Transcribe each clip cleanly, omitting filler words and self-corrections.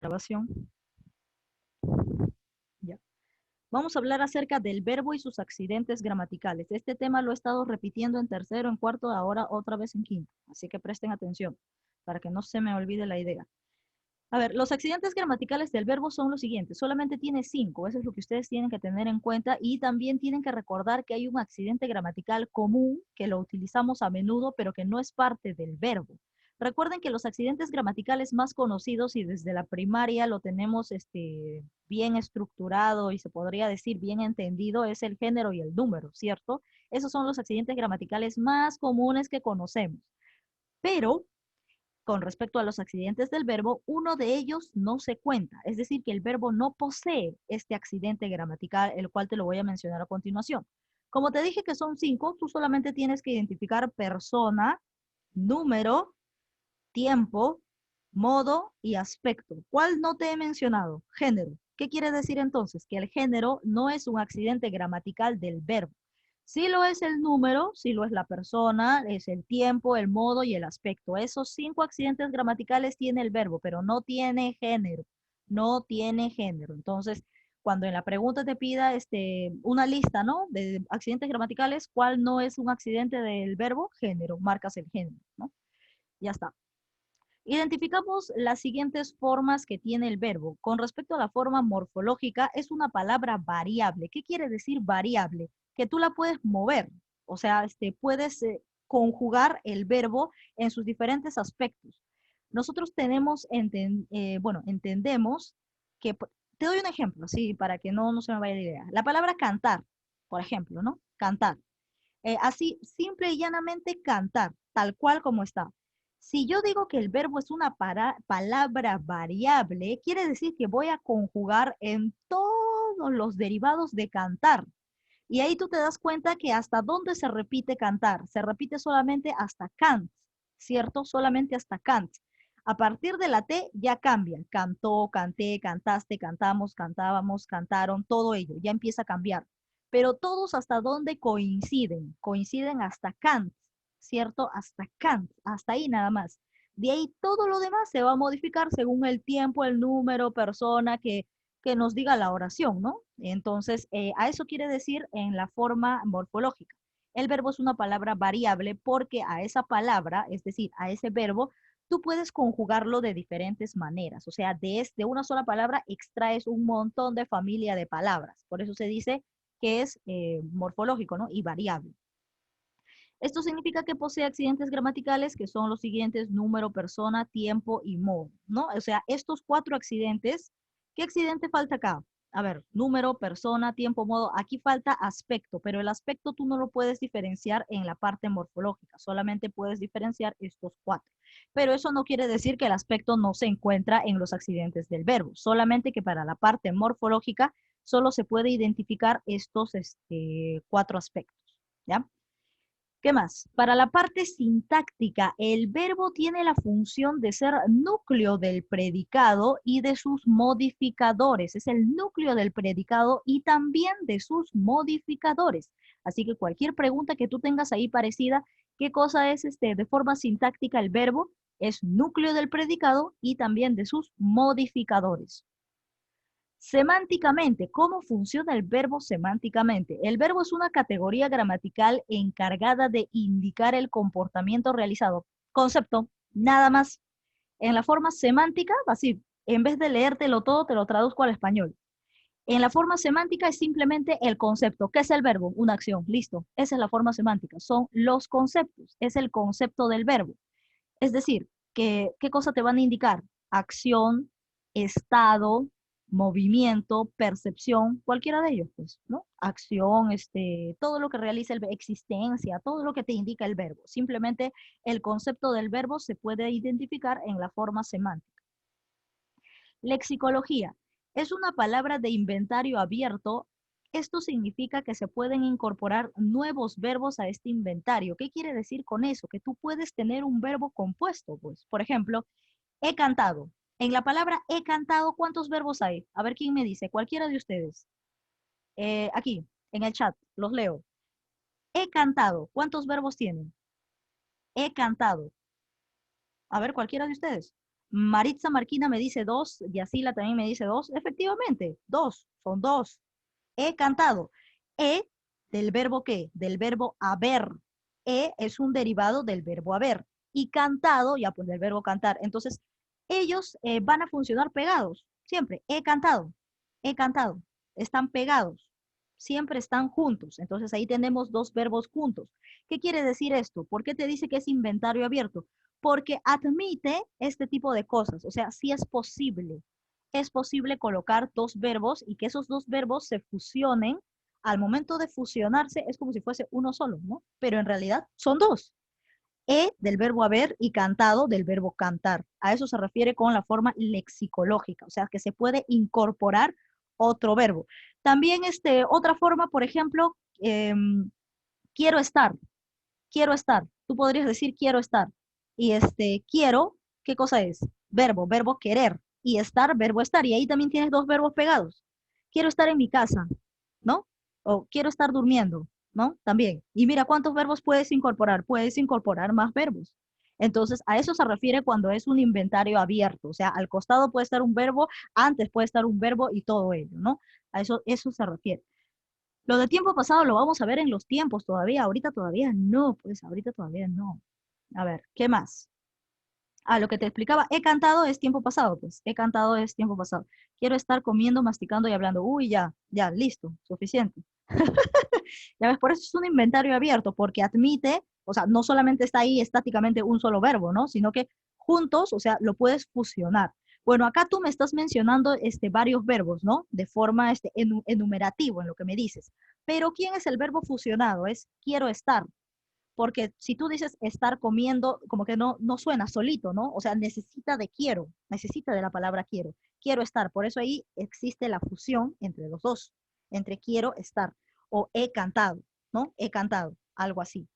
Grabación. Ya. Vamos a hablar acerca del verbo y sus accidentes gramaticales. Este tema lo he estado repitiendo en tercero, en cuarto, ahora otra vez en quinto. Así que presten atención para que no se me olvide la idea. A ver, los accidentes gramaticales del verbo son los siguientes. Solamente tiene 5. Eso es lo que ustedes tienen que tener en cuenta. Y también tienen que recordar que hay un accidente gramatical común que lo utilizamos a menudo, pero que no es parte del verbo. Recuerden que los accidentes gramaticales más conocidos y desde la primaria lo tenemos bien estructurado y se podría decir bien entendido es el género y el número, ¿cierto? Esos son los accidentes gramaticales más comunes que conocemos. Pero con respecto a los accidentes del verbo, uno de ellos no se cuenta, es decir, que el verbo no posee este accidente gramatical, el cual te lo voy a mencionar a continuación. Como te dije que son 5, tú solamente tienes que identificar persona, número, tiempo, modo y aspecto. ¿Cuál no te he mencionado? Género. ¿Qué quiere decir entonces? Que el género no es un accidente gramatical del verbo. Sí lo es el número, sí lo es la persona, es el tiempo, el modo y el aspecto. Esos 5 accidentes gramaticales tiene el verbo, pero no tiene género. No tiene género. Entonces, cuando en la pregunta te pida una lista, ¿no? De accidentes gramaticales, ¿cuál no es un accidente del verbo? Género. Marcas el género, ¿no? Ya está. Identificamos las siguientes formas que tiene el verbo. Con respecto a la forma morfológica, es una palabra variable. ¿Qué quiere decir variable? Que tú la puedes mover, o sea, puedes conjugar el verbo en sus diferentes aspectos. Nosotros entendemos que, te doy un ejemplo, sí, para que no se me vaya la idea. La palabra cantar, por ejemplo, ¿no? Cantar. Así, simple y llanamente cantar, tal cual como está. Si yo digo que el verbo es una palabra variable, quiere decir que voy a conjugar en todos los derivados de cantar. Y ahí tú te das cuenta que hasta dónde se repite cantar. Se repite solamente hasta cant, ¿cierto? Solamente hasta cant. A partir de la T ya cambia. Cantó, canté, cantaste, cantamos, cantábamos, cantaron, todo ello. Ya empieza a cambiar. Pero todos hasta dónde coinciden. Coinciden hasta cant, ¿cierto? Hasta cant. Hasta ahí nada más. De ahí todo lo demás se va a modificar según el tiempo, el número, persona que nos diga la oración, ¿no? Entonces, a eso quiere decir en la forma morfológica. El verbo es una palabra variable porque a esa palabra, es decir, a ese verbo, tú puedes conjugarlo de diferentes maneras. O sea, de una sola palabra extraes un montón de familia de palabras. Por eso se dice que es morfológico, ¿no? Y variable. Esto significa que posee accidentes gramaticales que son los siguientes: número, persona, tiempo y modo, ¿no? O sea, estos 4 accidentes, ¿qué accidente falta acá? A ver, número, persona, tiempo, modo, aquí falta aspecto, pero el aspecto tú no lo puedes diferenciar en la parte morfológica, solamente puedes diferenciar estos 4. Pero eso no quiere decir que el aspecto no se encuentra en los accidentes del verbo, solamente que para la parte morfológica solo se puede identificar estos 4 aspectos, ¿ya? ¿Qué más? Para la parte sintáctica, el verbo tiene la función de ser núcleo del predicado y de sus modificadores. Es el núcleo del predicado y también de sus modificadores. Así que cualquier pregunta que tú tengas ahí parecida, ¿qué cosa es de forma sintáctica el verbo? Es núcleo del predicado y también de sus modificadores. Semánticamente, ¿cómo funciona el verbo semánticamente? El verbo es una categoría gramatical encargada de indicar el comportamiento realizado. Concepto, nada más. En la forma semántica, así, en vez de leértelo todo, te lo traduzco al español. En la forma semántica es simplemente el concepto. ¿Qué es el verbo? Una acción. Listo. Esa es la forma semántica. Son los conceptos. Es el concepto del verbo. Es decir, ¿qué cosa te van a indicar? Acción, estado, movimiento, percepción, cualquiera de ellos, pues, ¿no? Acción, todo lo que realiza existencia, todo lo que te indica el verbo. Simplemente el concepto del verbo se puede identificar en la forma semántica. Lexicología. Es una palabra de inventario abierto. Esto significa que se pueden incorporar nuevos verbos a este inventario. ¿Qué quiere decir con eso? Que tú puedes tener un verbo compuesto, pues. Por ejemplo, he cantado. En la palabra he cantado, ¿cuántos verbos hay? A ver quién me dice, cualquiera de ustedes. Aquí, en el chat, los leo. He cantado, ¿cuántos verbos tienen? He cantado. A ver, cualquiera de ustedes. Maritza Marquina me dice dos, Yacila también me dice dos. Efectivamente, dos, son dos. He cantado. He del verbo ¿qué? Del verbo haber. He es un derivado del verbo haber. Y cantado, ya pues del verbo cantar. Entonces, ellos van a funcionar pegados, siempre. He cantado. Están pegados, siempre están juntos. Entonces ahí tenemos dos verbos juntos. ¿Qué quiere decir esto? ¿Por qué te dice que es inventario abierto? Porque admite este tipo de cosas. O sea, sí es posible colocar dos verbos y que esos dos verbos se fusionen. Al momento de fusionarse es como si fuese uno solo, ¿no? Pero en realidad son dos. He del verbo haber y cantado del verbo cantar. A eso se refiere con la forma lexicológica, o sea, que se puede incorporar otro verbo. También otra forma, por ejemplo, quiero estar, quiero estar. Tú podrías decir quiero estar. Y quiero, ¿qué cosa es? Verbo, verbo querer. Y estar, verbo estar. Y ahí también tienes dos verbos pegados. Quiero estar en mi casa, ¿no? O quiero estar durmiendo, ¿no? También. Y mira cuántos verbos puedes incorporar. Puedes incorporar más verbos. Entonces, a eso se refiere cuando es un inventario abierto. O sea, al costado puede estar un verbo, antes puede estar un verbo y todo ello, ¿no? A eso se refiere. Lo de tiempo pasado lo vamos a ver en los tiempos todavía, ahorita todavía no, pues ahorita todavía no. A ver, ¿qué más? Ah, lo que te explicaba, he cantado es tiempo pasado, pues, he cantado es tiempo pasado. Quiero estar comiendo, masticando y hablando. Uy, ya, ya, listo, suficiente. Ya ves, por eso es un inventario abierto, porque admite, o sea, no solamente está ahí estáticamente un solo verbo, ¿no? Sino que juntos, o sea, lo puedes fusionar. Bueno, acá tú me estás mencionando varios verbos, ¿no? De forma enumerativo en lo que me dices. Pero ¿quién es el verbo fusionado? Es quiero estar. Porque si tú dices estar comiendo, como que no suena solito, ¿no? O sea, necesita de quiero, necesita de la palabra quiero. Quiero estar. Por eso ahí existe la fusión entre los dos, entre quiero estar o he cantado, ¿no? He cantado, algo así.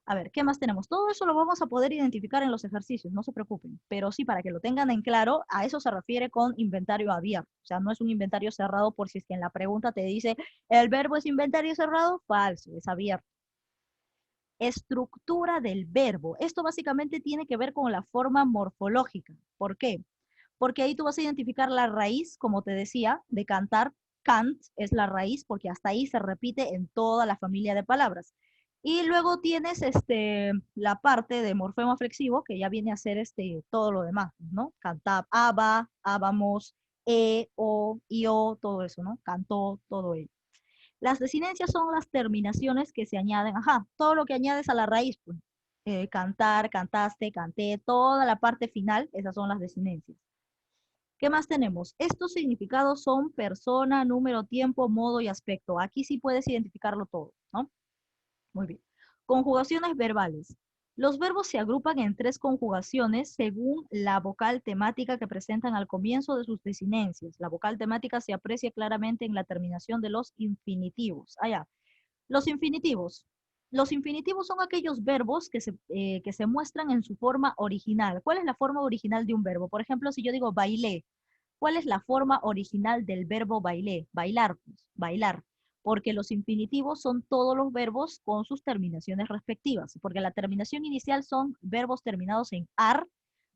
A ver, ¿qué más tenemos? Todo eso lo vamos a poder identificar en los ejercicios, no se preocupen. Pero sí, para que lo tengan en claro, a eso se refiere con inventario abierto. O sea, no es un inventario cerrado por si es que en la pregunta te dice, ¿el verbo es inventario cerrado? Falso, es abierto. Estructura del verbo. Esto básicamente tiene que ver con la forma morfológica. ¿Por qué? Porque ahí tú vas a identificar la raíz, como te decía, de cantar. Cant es la raíz porque hasta ahí se repite en toda la familia de palabras. Y luego tienes la parte de morfema flexivo que ya viene a ser todo lo demás, ¿no? Cantar, aba, ábamos, o, io, todo eso, ¿no? Cantó, todo ello. Las desinencias son las terminaciones que se añaden, ajá, todo lo que añades a la raíz, pues, cantar, cantaste, canté, toda la parte final, esas son las desinencias. ¿Qué más tenemos? Estos significados son persona, número, tiempo, modo y aspecto. Aquí sí puedes identificarlo todo, ¿no? Muy bien. Conjugaciones verbales. Los verbos se agrupan en tres conjugaciones según la vocal temática que presentan al comienzo de sus desinencias. La vocal temática se aprecia claramente en la terminación de los infinitivos. Allá. Los infinitivos. Los infinitivos son aquellos verbos que se muestran en su forma original. ¿Cuál es la forma original de un verbo? Por ejemplo, si yo digo bailé, ¿cuál es la forma original del verbo bailé? Bailar, pues, bailar. Porque los infinitivos son todos los verbos con sus terminaciones respectivas. Porque la terminación inicial son verbos terminados en ar,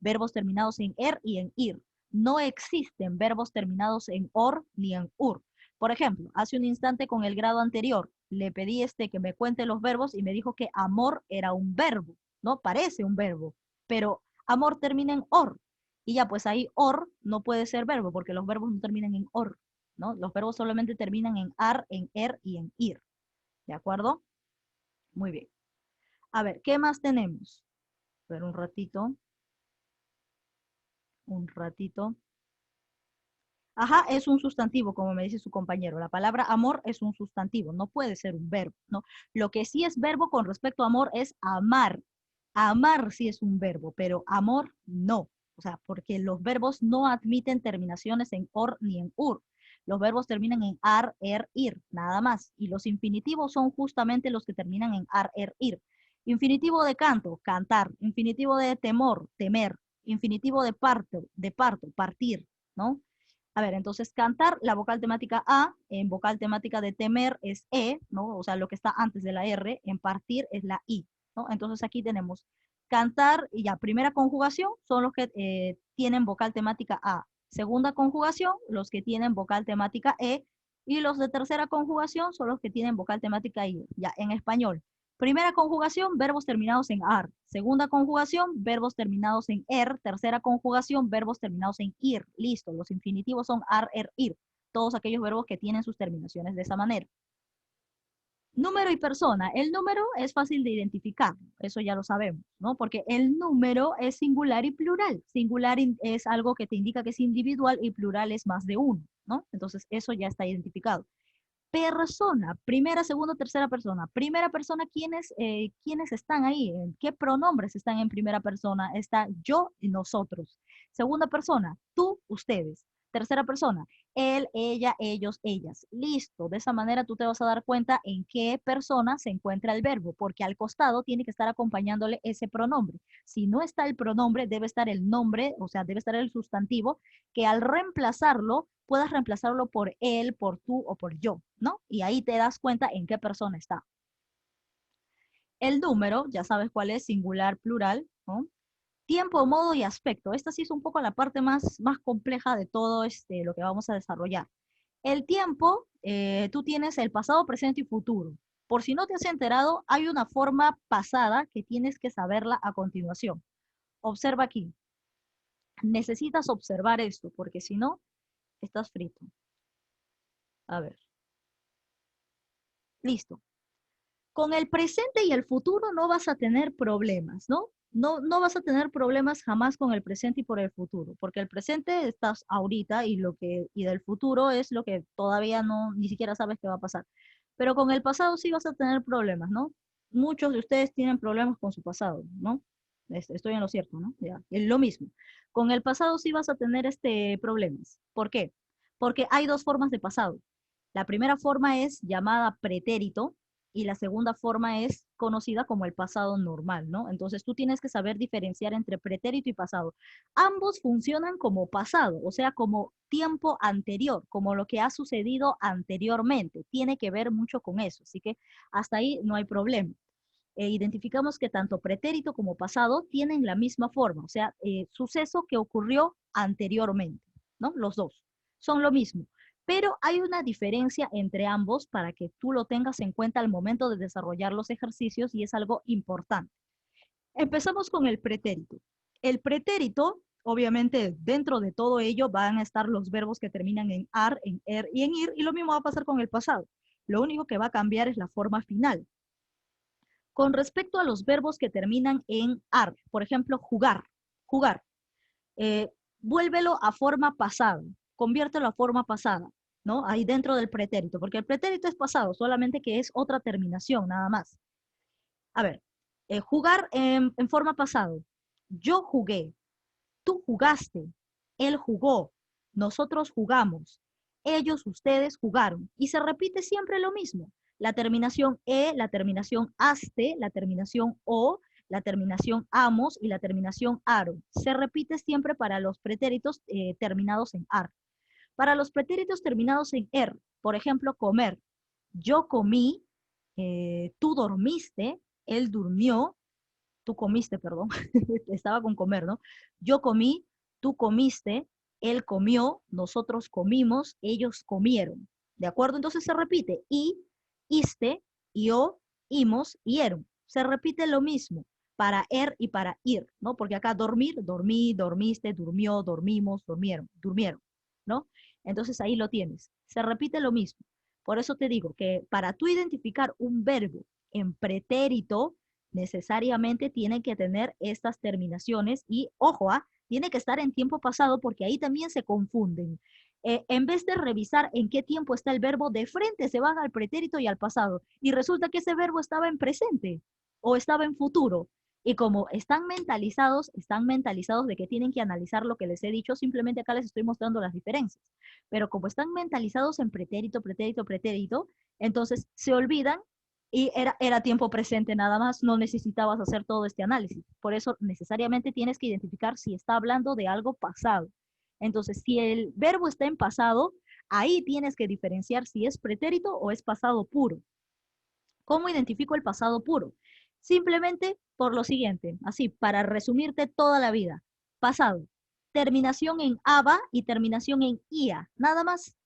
verbos terminados en er y en ir. No existen verbos terminados en or ni en ur. Por ejemplo, hace un instante con el grado anterior, le pedí que me cuente los verbos y me dijo que amor era un verbo, ¿no? Parece un verbo, pero amor termina en or. Y ya, pues ahí or no puede ser verbo porque los verbos no terminan en or, ¿no? Los verbos solamente terminan en ar, en er y en ir. ¿De acuerdo? Muy bien. A ver, ¿qué más tenemos? A ver, un ratito. Un ratito. Ajá, es un sustantivo, como me dice su compañero. La palabra amor es un sustantivo, no puede ser un verbo, ¿no? Lo que sí es verbo con respecto a amor es amar. Amar sí es un verbo, pero amor no. O sea, porque los verbos no admiten terminaciones en or ni en ur. Los verbos terminan en ar, er, ir, nada más. Y los infinitivos son justamente los que terminan en ar, er, ir. Infinitivo de canto, cantar. Infinitivo de temor, temer. Infinitivo de parto, partir, ¿no? A ver, entonces cantar, la vocal temática A, en vocal temática de temer es E, ¿no? O sea, lo que está antes de la R, en partir es la I, ¿no? Entonces aquí tenemos Cantar, y ya, primera conjugación son los que tienen vocal temática A. Segunda conjugación, los que tienen vocal temática E. Y los de tercera conjugación son los que tienen vocal temática I. Ya, en español. Primera conjugación, verbos terminados en AR. Segunda conjugación, verbos terminados en ER. Tercera conjugación, verbos terminados en IR. Listo, los infinitivos son AR, ER, IR. Todos aquellos verbos que tienen sus terminaciones de esa manera. Número y persona. El número es fácil de identificar, eso ya lo sabemos, ¿no? Porque el número es singular y plural. Singular es algo que te indica que es individual y plural es más de uno, ¿no? Entonces eso ya está identificado. Persona, primera, segunda, tercera persona. Primera persona, ¿quiénes están ahí? ¿Qué pronombres están en primera persona? Está yo y nosotros. Segunda persona, tú, ustedes. Tercera persona, él, ella, ellos, ellas. Listo. De esa manera tú te vas a dar cuenta en qué persona se encuentra el verbo, porque al costado tiene que estar acompañándole ese pronombre. Si no está el pronombre, debe estar el nombre, o sea, debe estar el sustantivo, que al reemplazarlo, puedas reemplazarlo por él, por tú o por yo, ¿no? Y ahí te das cuenta en qué persona está. El número, ya sabes cuál es, singular, plural, ¿no? Tiempo, modo y aspecto. Esta sí es un poco la parte más compleja de todo lo que vamos a desarrollar. El tiempo, tú tienes el pasado, presente y futuro. Por si no te has enterado, hay una forma pasada que tienes que saberla a continuación. Observa aquí. Necesitas observar esto, porque si no, estás frito. A ver. Listo. Con el presente y el futuro no vas a tener problemas, ¿no? No vas a tener problemas jamás con el presente y por el futuro, porque el presente estás ahorita y del futuro es lo que todavía no, ni siquiera sabes qué va a pasar. Pero con el pasado sí vas a tener problemas, ¿no? Muchos de ustedes tienen problemas con su pasado, ¿no? Estoy en lo cierto, ¿no? Ya, es lo mismo. Con el pasado sí vas a tener problemas. ¿Por qué? Porque hay dos formas de pasado. La primera forma es llamada pretérito, y la segunda forma es conocida como el pasado normal, ¿no? Entonces tú tienes que saber diferenciar entre pretérito y pasado. Ambos funcionan como pasado, o sea, como tiempo anterior, como lo que ha sucedido anteriormente. Tiene que ver mucho con eso, así que hasta ahí no hay problema. Identificamos que tanto pretérito como pasado tienen la misma forma, o sea, suceso que ocurrió anteriormente, ¿no? Los dos son lo mismo. Pero hay una diferencia entre ambos para que tú lo tengas en cuenta al momento de desarrollar los ejercicios y es algo importante. Empezamos con el pretérito. El pretérito, obviamente, dentro de todo ello van a estar los verbos que terminan en ar, en er y en ir, y lo mismo va a pasar con el pasado. Lo único que va a cambiar es la forma final. Con respecto a los verbos que terminan en ar, por ejemplo, jugar, jugar, eh, vuélvelo a forma pasada, conviértelo a forma pasada, ¿no? Ahí dentro del pretérito, porque el pretérito es pasado, solamente que es otra terminación, nada más. A ver, jugar en forma pasado. Yo jugué, tú jugaste, él jugó, nosotros jugamos, ellos, ustedes jugaron. Y se repite siempre lo mismo. La terminación e, la terminación aste, la terminación o, la terminación amos y la terminación aro. Se repite siempre para los pretéritos terminados en ar. Para los pretéritos terminados en er, por ejemplo, comer. Yo comí, tú dormiste, él durmió, tú comiste, perdón, estaba con comer, ¿no? Yo comí, tú comiste, él comió, nosotros comimos, ellos comieron. ¿De acuerdo? Entonces se repite. Y, iste, yo, imos, ieron. Se repite lo mismo para er y para ir, ¿no? Porque acá dormir, dormí, dormiste, durmió, dormimos, durmieron, ¿no? Entonces ahí lo tienes. Se repite lo mismo. Por eso te digo que para tú identificar un verbo en pretérito, necesariamente tiene que tener estas terminaciones y, ojo, tiene que estar en tiempo pasado porque ahí también se confunden. En vez de revisar en qué tiempo está el verbo, de frente se van al pretérito y al pasado y resulta que ese verbo estaba en presente o estaba en futuro. Y como están mentalizados de que tienen que analizar lo que les he dicho, simplemente acá les estoy mostrando las diferencias. Pero como están mentalizados en pretérito, pretérito, pretérito, entonces se olvidan y era tiempo presente nada más, no necesitabas hacer todo este análisis. Por eso necesariamente tienes que identificar si está hablando de algo pasado. Entonces, si el verbo está en pasado, ahí tienes que diferenciar si es pretérito o es pasado puro. ¿Cómo identifico el pasado puro? Simplemente por lo siguiente, así, para resumirte toda la vida. Pasado, terminación en aba y terminación en ia. Nada más,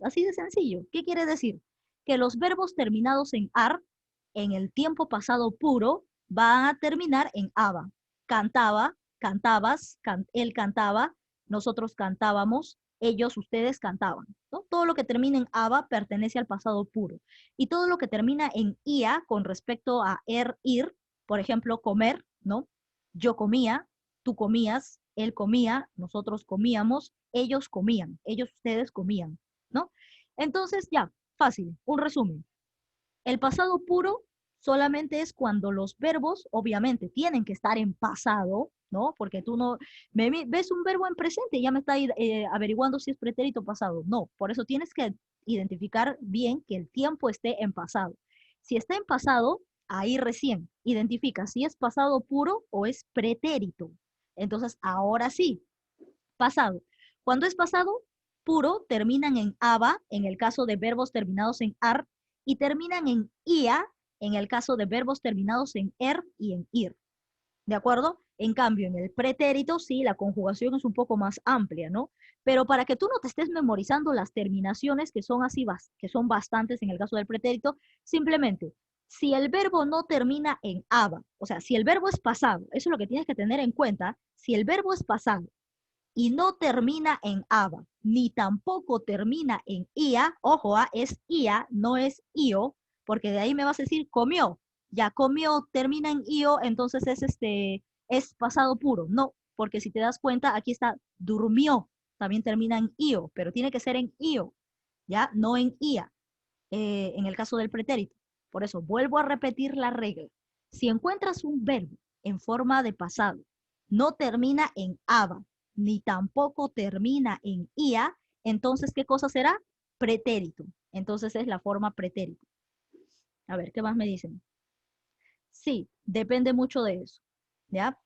así de sencillo. ¿Qué quiere decir? Que los verbos terminados en ar, en el tiempo pasado puro, van a terminar en aba. Cantaba, cantabas, él cantaba, nosotros cantábamos, ellos, ustedes cantaban, ¿no? Todo lo que termina en aba pertenece al pasado puro. Y todo lo que termina en ia con respecto a ir, por ejemplo, comer, ¿no? Yo comía, tú comías, él comía, nosotros comíamos, ellos comían, ellos, ustedes comían, ¿no? Entonces, ya, fácil, un resumen. El pasado puro solamente es cuando los verbos, obviamente, tienen que estar en pasado, ¿no? Porque tú no ves un verbo en presente y ya me está averiguando si es pretérito o pasado. No, por eso tienes que identificar bien que el tiempo esté en pasado. Si está en pasado, ahí recién identifica si es pasado puro o es pretérito. Entonces, ahora sí, pasado. Cuando es pasado puro, terminan en aba, en el caso de verbos terminados en ar, y terminan en ia, en el caso de verbos terminados en er y en ir. ¿De acuerdo? En cambio, en el pretérito, sí, la conjugación es un poco más amplia, ¿no? Pero para que tú no te estés memorizando las terminaciones, que son así, que son bastantes en el caso del pretérito, simplemente, si el verbo no termina en aba, o sea, si el verbo es pasado, eso es lo que tienes que tener en cuenta, si el verbo es pasado y no termina en aba, ni tampoco termina en ia, ojo, es ia, no es io, porque de ahí me vas a decir comió, ya comió, termina en io, entonces es pasado puro. No, porque si te das cuenta, aquí está durmió, también termina en io, pero tiene que ser en io, ya, no en ia, en el caso del pretérito. Por eso, vuelvo a repetir la regla. Si encuentras un verbo en forma de pasado, no termina en aba, ni tampoco termina en ia, entonces, ¿qué cosa será? Pretérito. Entonces es la forma pretérito. A ver, ¿qué más me dicen? Sí, depende mucho de eso, ¿ya?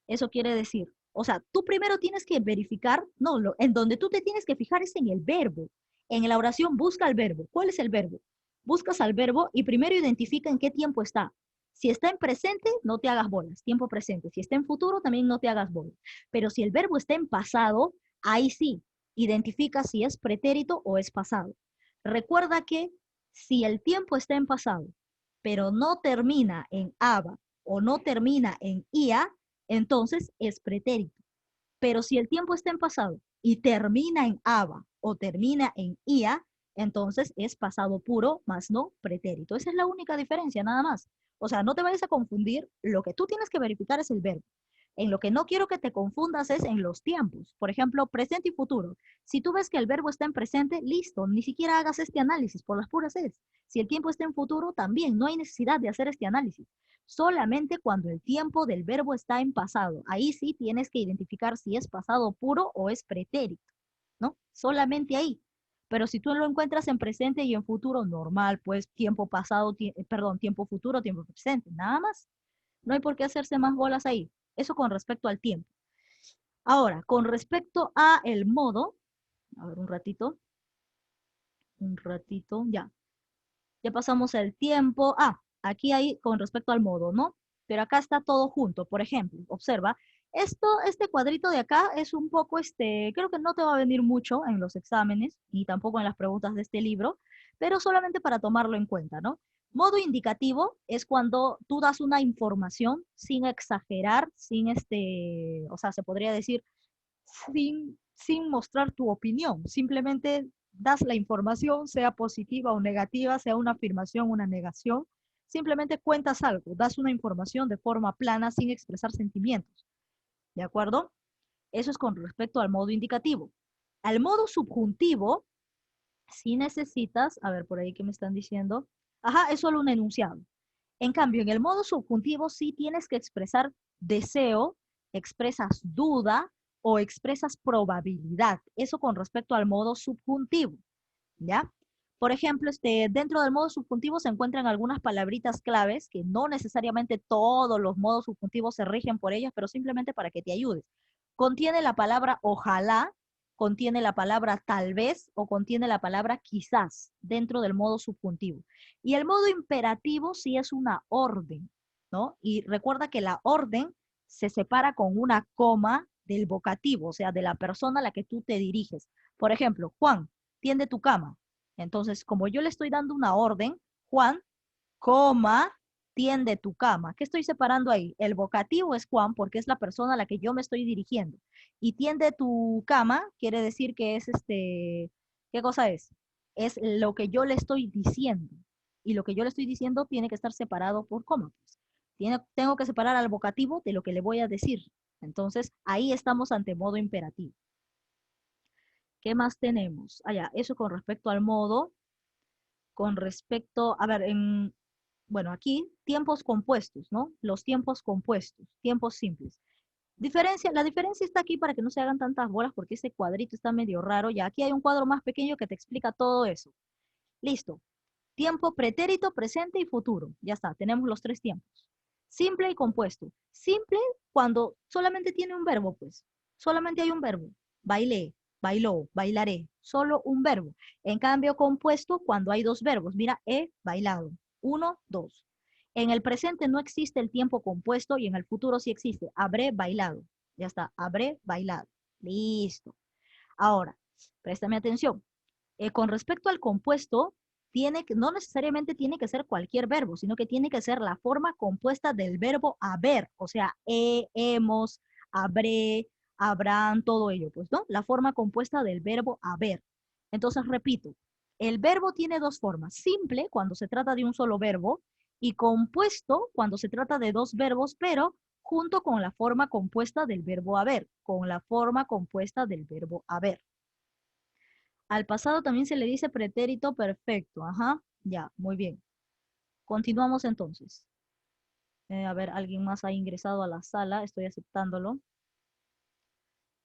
Eso quiere decir, o sea, tú primero tienes que verificar, no, en donde tú te tienes que fijar es en el verbo. En la oración busca el verbo. ¿Cuál es el verbo? Buscas al verbo y primero identifica en qué tiempo está. Si está en presente, no te hagas bolas, tiempo presente. Si está en futuro, también no te hagas bolas. Pero si el verbo está en pasado, ahí sí, identifica si es pretérito o es pasado. Recuerda que si el tiempo está en pasado pero no termina en aba o no termina en ia, entonces es pretérito. Pero si el tiempo está en pasado y termina en aba o termina en ia, entonces es pasado puro, más no pretérito. Esa es la única diferencia, nada más. O sea, no te vayas a confundir, lo que tú tienes que verificar es el verbo. En lo que no quiero que te confundas es en los tiempos. Por ejemplo, presente y futuro. Si tú ves que el verbo está en presente, listo, ni siquiera hagas este análisis, por las puras es. Si el tiempo está en futuro, también no hay necesidad de hacer este análisis. Solamente cuando el tiempo del verbo está en pasado. Ahí sí tienes que identificar si es pasado puro o es pretérito, ¿no? Solamente ahí. Pero si tú lo encuentras en presente y en futuro, normal, pues tiempo pasado, perdón, tiempo futuro, tiempo presente, nada más. No hay por qué hacerse más bolas ahí. Eso con respecto al tiempo. Ahora, con respecto a el modo, a ver un ratito, ya. Ya pasamos el tiempo. Ah, aquí hay con respecto al modo, ¿no? Pero acá está todo junto. Por ejemplo, observa, este cuadrito de acá es un poco, creo que no te va a venir mucho en los exámenes y tampoco en las preguntas de este libro, pero solamente para tomarlo en cuenta, ¿no? Modo indicativo es cuando tú das una información sin exagerar, o sea, se podría decir sin mostrar tu opinión, simplemente das la información, sea positiva o negativa, sea una afirmación o una negación, simplemente cuentas algo, das una información de forma plana sin expresar sentimientos, ¿de acuerdo? Eso es con respecto al modo indicativo. Al modo subjuntivo, si necesitas, a ver por ahí qué me están diciendo, ajá, es solo un enunciado. En cambio, en el modo subjuntivo sí tienes que expresar deseo, expresas duda o expresas probabilidad. Eso con respecto al modo subjuntivo, ¿ya? Por ejemplo, dentro del modo subjuntivo se encuentran algunas palabritas claves que no necesariamente todos los modos subjuntivos se rigen por ellas, pero simplemente para que te ayudes. Contiene la palabra ojalá, contiene la palabra tal vez o contiene la palabra quizás dentro del modo subjuntivo. Y el modo imperativo sí es una orden. ¿no? Y recuerda que la orden se separa con una coma del vocativo, o sea, de la persona a la que tú te diriges. Por ejemplo, Juan, tiende tu cama. Entonces, como yo le estoy dando una orden, Juan, coma, tiende tu cama. ¿Qué estoy separando ahí? El vocativo es Juan porque es la persona a la que yo me estoy dirigiendo. Y tiende tu cama quiere decir que es ¿qué cosa es? Es lo que yo le estoy diciendo. Y lo que yo le estoy diciendo tiene que estar separado por coma, pues. Tengo que separar al vocativo de lo que le voy a decir. Entonces, ahí estamos ante modo imperativo. ¿Qué más tenemos? Ah, ya, eso con respecto al modo. Con respecto, a ver, bueno, aquí tiempos compuestos, ¿no? Los tiempos compuestos, tiempos simples. La diferencia está aquí para que no se hagan tantas bolas porque ese cuadrito está medio raro. Ya aquí hay un cuadro más pequeño que te explica todo eso. Listo. Tiempo pretérito, presente y futuro. Ya está, tenemos los tres tiempos. Simple y compuesto. Simple cuando solamente tiene un verbo, pues. Solamente hay un verbo. Bailé, bailó, bailaré. Solo un verbo. En cambio, compuesto cuando hay dos verbos. Mira, he bailado. Uno, dos. En el presente no existe el tiempo compuesto y en el futuro sí existe. Habré bailado. Ya está, habré bailado. Listo. Ahora, préstame atención. Con respecto al compuesto, no necesariamente tiene que ser cualquier verbo, sino que tiene que ser la forma compuesta del verbo haber, o sea, hemos, habré, habrán, todo ello, pues, ¿no? La forma compuesta del verbo haber. Entonces, repito, el verbo tiene dos formas, simple cuando se trata de un solo verbo y compuesto cuando se trata de dos verbos, pero junto con la forma compuesta del verbo haber, con la forma compuesta del verbo haber. Al pasado también se le dice pretérito perfecto. Ajá, ya, muy bien. Continuamos entonces. A ver, alguien más ha ingresado a la sala, estoy aceptándolo.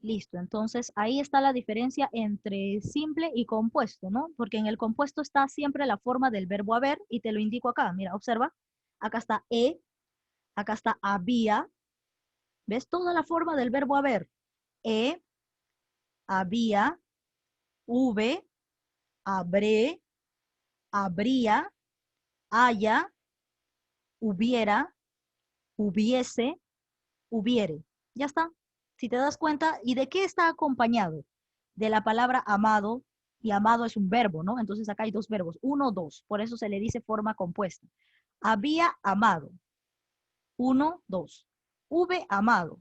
Listo, entonces ahí está la diferencia entre simple y compuesto, ¿no? Porque en el compuesto está siempre la forma del verbo haber y te lo indico acá. Mira, observa. Acá está acá está había. ¿Ves toda la forma del verbo haber? Había, hube, habré, habría, haya, hubiera, hubiese, hubiere. Ya está. Si te das cuenta, ¿y de qué está acompañado? De la palabra amado, y amado es un verbo, ¿no? Entonces acá hay dos verbos, uno, dos. Por eso se le dice forma compuesta. Había amado. Uno, dos. Hube amado.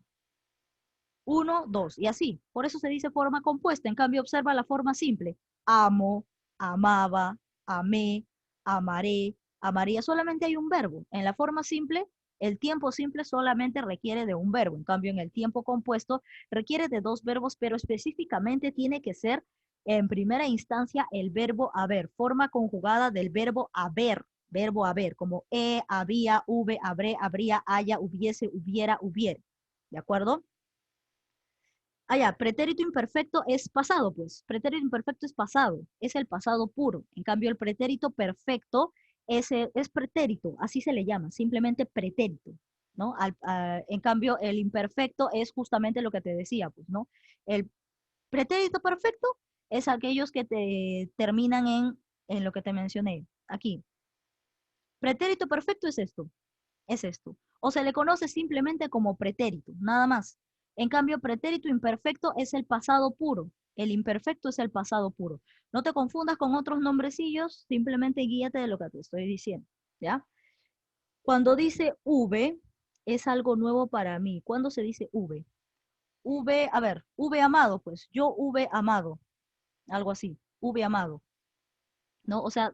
Uno, dos. Y así. Por eso se dice forma compuesta. En cambio, observa la forma simple. Amo, amaba, amé, amaré, amaría. Solamente hay un verbo. En la forma simple, el tiempo simple solamente requiere de un verbo. En cambio, en el tiempo compuesto requiere de dos verbos, pero específicamente tiene que ser en primera instancia el verbo haber, forma conjugada del verbo haber, como había, hube, habré, habría, haya, hubiese, hubiera, hubiere. ¿De acuerdo? Ah, ya, pretérito imperfecto es pasado, pues. Pretérito imperfecto es pasado, es el pasado puro. En cambio, el pretérito perfecto es pretérito, así se le llama, simplemente pretérito, ¿no? En cambio, el imperfecto es justamente lo que te decía, pues, ¿no? El pretérito perfecto es aquellos que te terminan en lo que te mencioné, aquí. Pretérito perfecto es esto. O se le conoce simplemente como pretérito, nada más. En cambio, pretérito imperfecto es el pasado puro. El imperfecto es el pasado puro. No te confundas con otros nombrecillos, simplemente guíate de lo que te estoy diciendo, ¿ya? Cuando dice V, es algo nuevo para mí. ¿Cuándo se dice V? V, a ver, V amado, pues. Yo V amado, algo así. V amado. ¿No? O sea,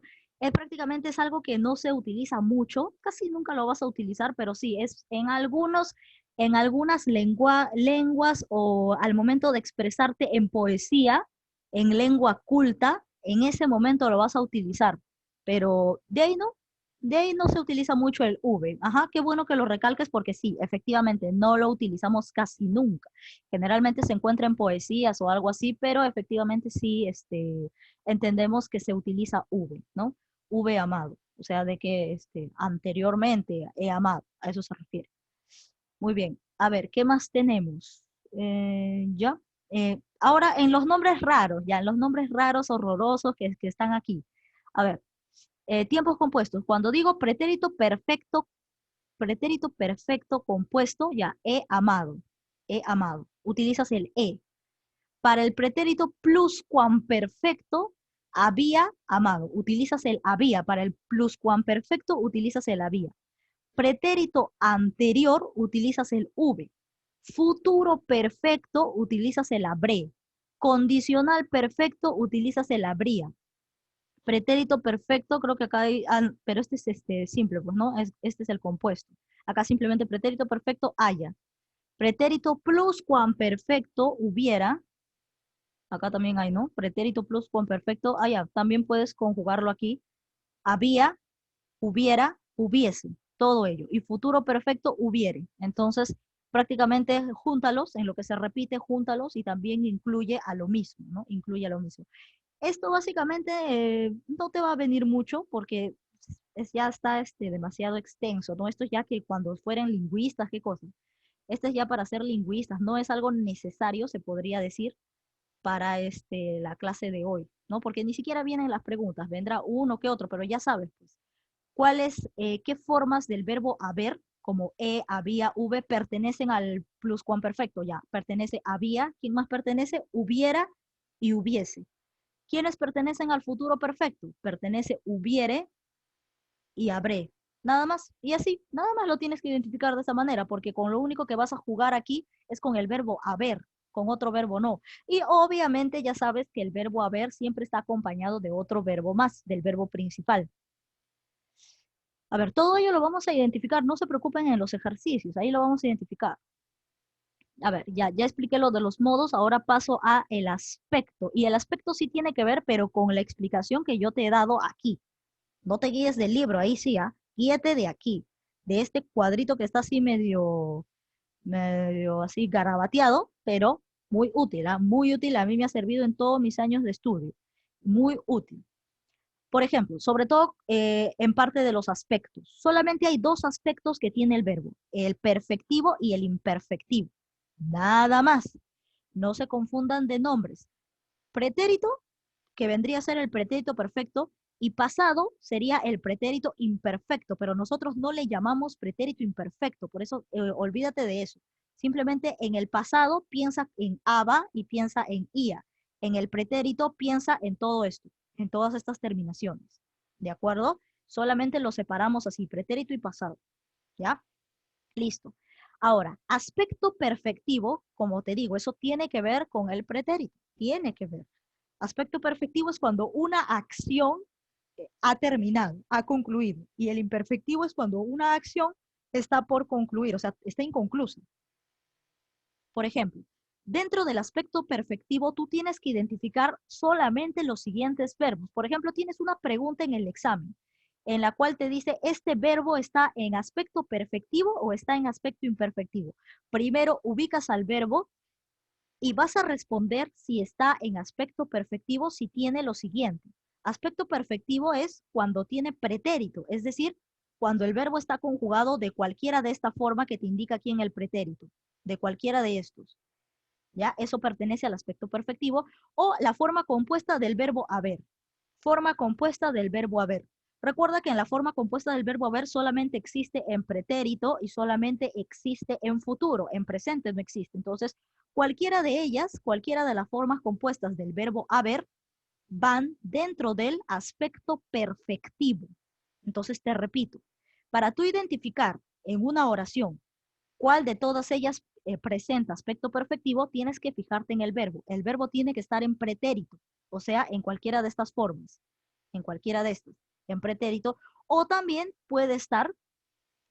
prácticamente es algo que no se utiliza mucho, casi nunca lo vas a utilizar, pero sí, es en algunas lenguas o al momento de expresarte en poesía, en lengua culta, en ese momento lo vas a utilizar, pero de ahí no se utiliza mucho el V. Ajá, qué bueno que lo recalques porque sí, efectivamente, no lo utilizamos casi nunca. Generalmente se encuentra en poesías o algo así, pero efectivamente sí, entendemos que se utiliza V, ¿no? V amado, o sea, de que anteriormente he amado, a eso se refiere. Muy bien, a ver, ¿qué más tenemos? Ya. Ahora, en los nombres raros, ya, en los nombres raros, horrorosos que están aquí. A ver, tiempos compuestos. Cuando digo pretérito perfecto pretérito perfecto compuesto, ya, he amado. Utilizas el he. Para el pretérito pluscuamperfecto, había amado. Utilizas el había. Para el pluscuamperfecto, utilizas el había. Pretérito anterior, utilizas el V. Futuro perfecto, utilizas el habré. Condicional perfecto, utilizas el habría. Pretérito perfecto, creo que acá hay, pero este es simple, pues, ¿no? Este es el compuesto. Acá simplemente pretérito perfecto, haya. Pretérito pluscuamperfecto, hubiera. Acá también hay, ¿no? Pretérito pluscuamperfecto, haya. También puedes conjugarlo aquí. Había, hubiera, hubiese, todo ello. Y futuro perfecto, hubiere. Entonces, prácticamente júntalos, en lo que se repite, júntalos y también incluye a lo mismo, ¿no? Incluye a lo mismo. Esto básicamente no te va a venir mucho porque ya está demasiado extenso, ¿no? Esto es ya que cuando fueran lingüistas, ¿qué cosa? Este es ya para ser lingüistas, no es algo necesario, se podría decir, para la clase de hoy, ¿no? Porque ni siquiera vienen las preguntas, vendrá uno que otro, pero ya sabes, pues, qué formas del verbo haber, como había, pertenecen al pluscuamperfecto, ya, pertenece había, ¿quién más pertenece? Hubiera y hubiese. ¿Quiénes pertenecen al futuro perfecto? Pertenece hubiere y habré. Nada más. Y así, nada más lo tienes que identificar de esa manera, porque con lo único que vas a jugar aquí es con el verbo haber, con otro verbo no. Y obviamente ya sabes que el verbo haber siempre está acompañado de otro verbo más, del verbo principal. A ver, todo ello lo vamos a identificar, no se preocupen en los ejercicios, ahí lo vamos a identificar. A ver, ya expliqué lo de los modos, ahora paso a el aspecto. Y el aspecto sí tiene que ver, pero con la explicación que yo te he dado aquí. No te guíes del libro, ahí sí, ¿ah? Guíate de aquí, de este cuadrito que está así medio así garabateado, pero muy útil, ¿ah? Muy útil, a mí me ha servido en todos mis años de estudio. Muy útil. Por ejemplo, sobre todo en parte de los aspectos. Solamente hay dos aspectos que tiene el verbo, el perfectivo y el imperfectivo. Nada más. No se confundan de nombres. Pretérito, que vendría a ser el pretérito perfecto, y pasado sería el pretérito imperfecto, pero nosotros no le llamamos pretérito imperfecto, por eso olvídate de eso. Simplemente en el pasado piensa en aba y piensa en ia. En el pretérito piensa en todo esto, en todas estas terminaciones. ¿De acuerdo? Solamente lo separamos así, pretérito y pasado. ¿Ya? Listo. Ahora, aspecto perfectivo, como te digo, eso tiene que ver con el pretérito. Tiene que ver. Aspecto perfectivo es cuando una acción ha terminado, ha concluido. Y el imperfectivo es cuando una acción está por concluir, o sea, está inconclusa. Por ejemplo, dentro del aspecto perfectivo, tú tienes que identificar solamente los siguientes verbos. Por ejemplo, tienes una pregunta en el examen en la cual te dice, ¿este verbo está en aspecto perfectivo o está en aspecto imperfectivo? Primero ubicas al verbo y vas a responder si está en aspecto perfectivo, si tiene lo siguiente. Aspecto perfectivo es cuando tiene pretérito, es decir, cuando el verbo está conjugado de cualquiera de esta forma que te indica aquí en el pretérito, de cualquiera de estos. ¿Ya? Eso pertenece al aspecto perfectivo o la forma compuesta del verbo haber. Forma compuesta del verbo haber. Recuerda que en la forma compuesta del verbo haber solamente existe en pretérito y solamente existe en futuro, en presente no existe. Entonces, cualquiera de ellas, cualquiera de las formas compuestas del verbo haber, van dentro del aspecto perfectivo. Entonces, te repito, para tú identificar en una oración cuál de todas ellas presenta aspecto perfectivo, tienes que fijarte en el verbo. El verbo tiene que estar en pretérito, o sea, en cualquiera de estas formas, en cualquiera de estas, en pretérito, o también puede estar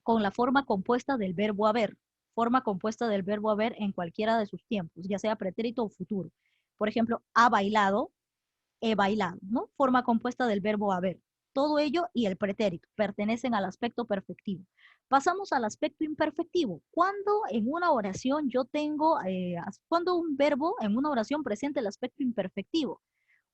con la forma compuesta del verbo haber, forma compuesta del verbo haber en cualquiera de sus tiempos, ya sea pretérito o futuro. Por ejemplo, ha bailado, he bailado, ¿no? Forma compuesta del verbo haber. Todo ello y el pretérito pertenecen al aspecto perfectivo. Pasamos al aspecto imperfectivo. Cuando en una oración yo tengo, cuando un verbo en una oración presenta el aspecto imperfectivo,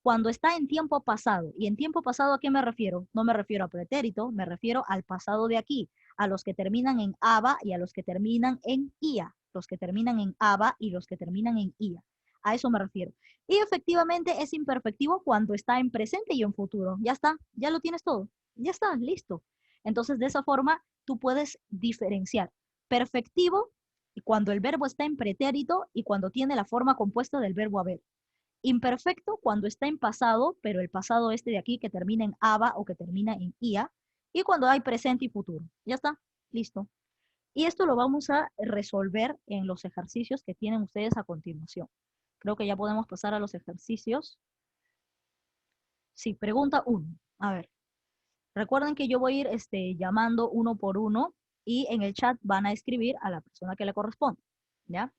cuando está en tiempo pasado. ¿Y en tiempo pasado a qué me refiero? No me refiero a pretérito, me refiero al pasado de aquí, a los que terminan en aba y a los que terminan en ia, los que terminan en aba y los que terminan en ia. A eso me refiero. Y efectivamente es imperfectivo cuando está en presente y en futuro. Ya está, ya lo tienes todo. Ya está, listo. Entonces, de esa forma, tú puedes diferenciar perfectivo y cuando el verbo está en pretérito y cuando tiene la forma compuesta del verbo haber. Imperfecto cuando está en pasado, pero el pasado este de aquí que termina en aba o que termina en ia, y cuando hay presente y futuro. Ya está, listo. Y esto lo vamos a resolver en los ejercicios que tienen ustedes a continuación. Creo que ya podemos pasar a los ejercicios. Sí, pregunta 1. A ver, recuerden que yo voy a ir llamando uno por uno y en el chat van a escribir a la persona que le corresponde. ¿Ya?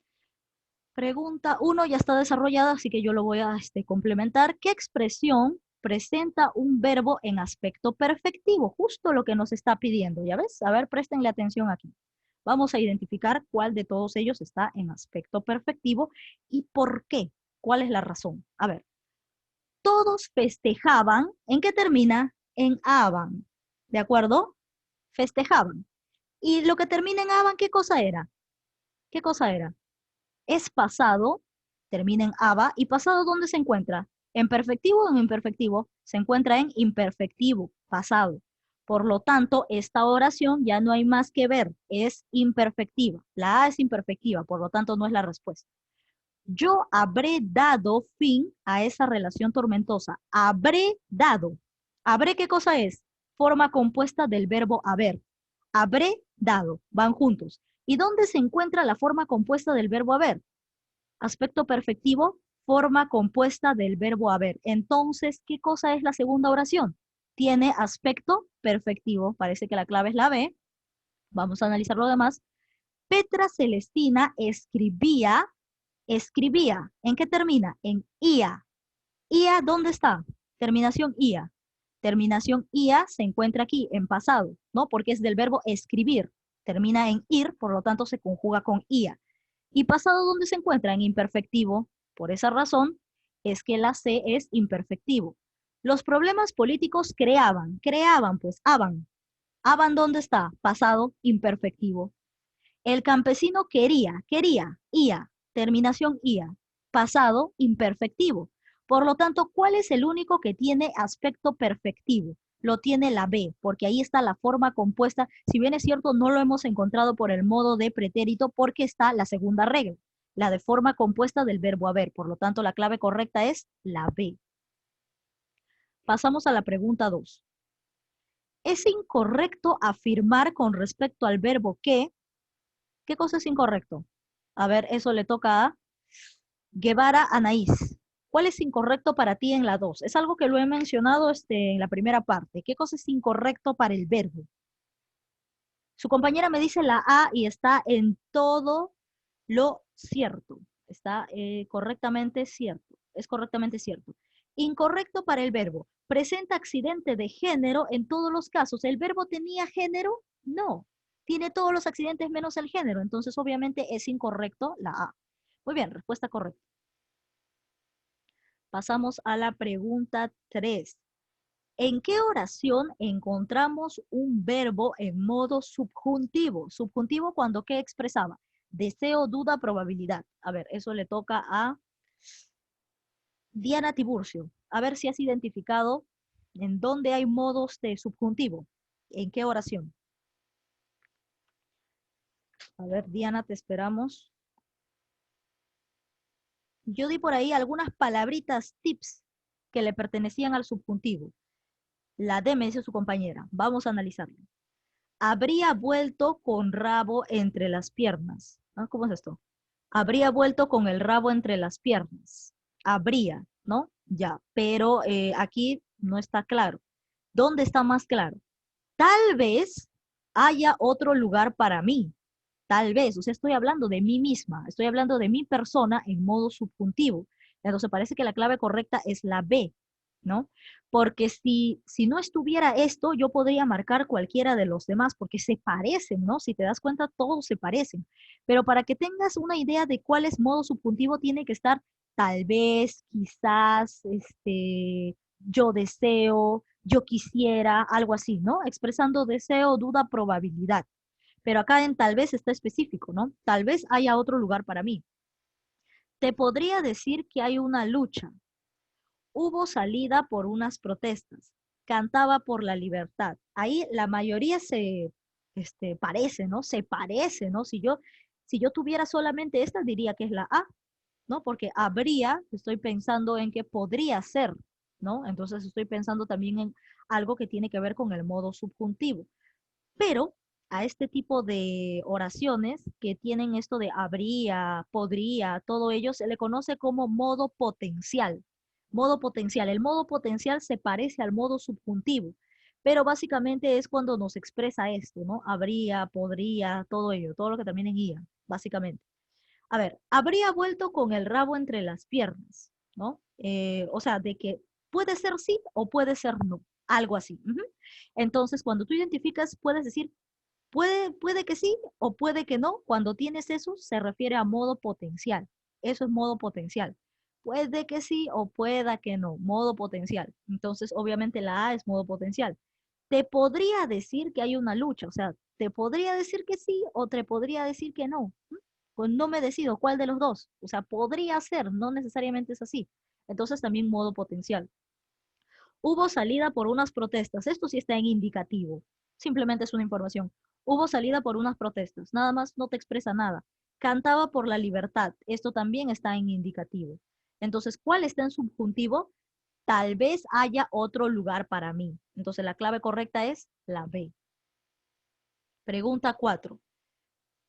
Pregunta 1 ya está desarrollada, así que yo lo voy a complementar. ¿Qué expresión presenta un verbo en aspecto perfectivo? Justo lo que nos está pidiendo, ¿ya ves? A ver, préstenle atención aquí. Vamos a identificar cuál de todos ellos está en aspecto perfectivo y por qué. ¿Cuál es la razón? A ver, todos festejaban. ¿En qué termina? En aban. ¿De acuerdo? Festejaban. Y lo que termina en aban, ¿qué cosa era? ¿Qué cosa era? Es pasado, termina en aba, y pasado ¿dónde se encuentra? ¿En perfectivo o en imperfectivo? Se encuentra en imperfectivo, pasado. Por lo tanto, esta oración ya no hay más que ver, es imperfectiva. La A es imperfectiva, por lo tanto no es la respuesta. Yo habré dado fin a esa relación tormentosa. Habré dado. ¿Habré qué cosa es? Forma compuesta del verbo haber. Habré dado. Van juntos. ¿Y dónde se encuentra la forma compuesta del verbo haber? Aspecto perfectivo, forma compuesta del verbo haber. Entonces, ¿qué cosa es la segunda oración? Tiene aspecto perfectivo. Parece que la clave es la B. Vamos a analizar lo demás. Petra Celestina escribía. ¿En qué termina? En ia. Ia, ¿dónde está? Terminación ia. Terminación ia se encuentra aquí, en pasado, ¿no? Porque es del verbo escribir. Termina en ir, por lo tanto se conjuga con ia. ¿Y pasado dónde se encuentra? En imperfectivo. Por esa razón es que la C es imperfectivo. Los problemas políticos creaban pues, aban. Aban ¿dónde está? Pasado imperfectivo. El campesino quería, ia, terminación ia, pasado imperfectivo. Por lo tanto, ¿cuál es el único que tiene aspecto perfectivo? Lo tiene la B, porque ahí está la forma compuesta. Si bien es cierto, no lo hemos encontrado por el modo de pretérito, porque está la segunda regla, la de forma compuesta del verbo haber. Por lo tanto, la clave correcta es la B. Pasamos a la pregunta 2. ¿Es incorrecto afirmar con respecto al verbo que? ¿Qué cosa es incorrecto? A ver, eso le toca a Guevara Anaís. ¿Cuál es incorrecto para ti en la 2? Es algo que lo he mencionado en la primera parte. ¿Qué cosa es incorrecto para el verbo? Su compañera me dice la A y está en todo lo cierto. Está correctamente cierto. Es correctamente cierto. Incorrecto para el verbo. ¿Presenta accidente de género en todos los casos? ¿El verbo tenía género? No. Tiene todos los accidentes menos el género. Entonces, obviamente, es incorrecto la A. Muy bien, respuesta correcta. Pasamos a la pregunta 3. ¿En qué oración encontramos un verbo en modo subjuntivo? Subjuntivo cuando ¿qué expresaba? Deseo, duda, probabilidad. A ver, eso le toca a Diana Tiburcio. A ver si has identificado en dónde hay modos de subjuntivo. ¿En qué oración? A ver, Diana, te esperamos. Yo di por ahí algunas palabritas, tips, que le pertenecían al subjuntivo. La D me dice su compañera. Vamos a analizarlo. Habría vuelto con rabo entre las piernas. ¿Ah? ¿Cómo es esto? Habría vuelto con el rabo entre las piernas. Habría, ¿no? Ya, pero aquí no está claro. ¿Dónde está más claro? Tal vez haya otro lugar para mí. Tal vez, o sea, estoy hablando de mí misma, estoy hablando de mi persona en modo subjuntivo. Entonces parece que la clave correcta es la B, ¿no? Porque si no estuviera esto, yo podría marcar cualquiera de los demás, porque se parecen, ¿no? Si te das cuenta, todos se parecen. Pero para que tengas una idea de cuál es modo subjuntivo, tiene que estar tal vez, quizás, yo deseo, yo quisiera, algo así, ¿no? Expresando deseo, duda, probabilidad. Pero acá en tal vez está específico, ¿no? Tal vez haya otro lugar para mí. Te podría decir que hay una lucha. Hubo salida por unas protestas. cantaba por la libertad. Ahí la mayoría se parece, ¿no? Se parece, ¿no? Si yo tuviera solamente esta, diría que es la A, ¿no? Porque habría, estoy pensando en que podría ser, ¿no? Entonces estoy pensando también en algo que tiene que ver con el modo subjuntivo. Pero a este tipo de oraciones que tienen esto de habría, podría, todo ello se le conoce como modo potencial. Modo potencial. El modo potencial se parece al modo subjuntivo, pero básicamente es cuando nos expresa esto, ¿no? Habría, podría, todo ello, todo lo que también en IA, básicamente. A ver, habría vuelto con el rabo entre las piernas, ¿no? O sea, de que puede ser sí o puede ser no, algo así. Ujú. Entonces, cuando tú identificas, puedes decir, puede que sí o puede que no. Cuando tienes eso, se refiere a modo potencial. Eso es modo potencial. Puede que sí o pueda que no, modo potencial. Entonces, obviamente la A es modo potencial. Te podría decir que hay una lucha, o sea, te podría decir que sí o te podría decir que no. Pues no me decido cuál de los dos. O sea, podría ser, no necesariamente es así. Entonces también modo potencial. Hubo salida por unas protestas. Esto sí está en indicativo. Simplemente es una información. Hubo salida por unas protestas. Nada más no te expresa nada. Cantaba por la libertad. Esto también está en indicativo. Entonces, ¿cuál está en subjuntivo? Tal vez haya otro lugar para mí. Entonces, la clave correcta es la B. Pregunta 4.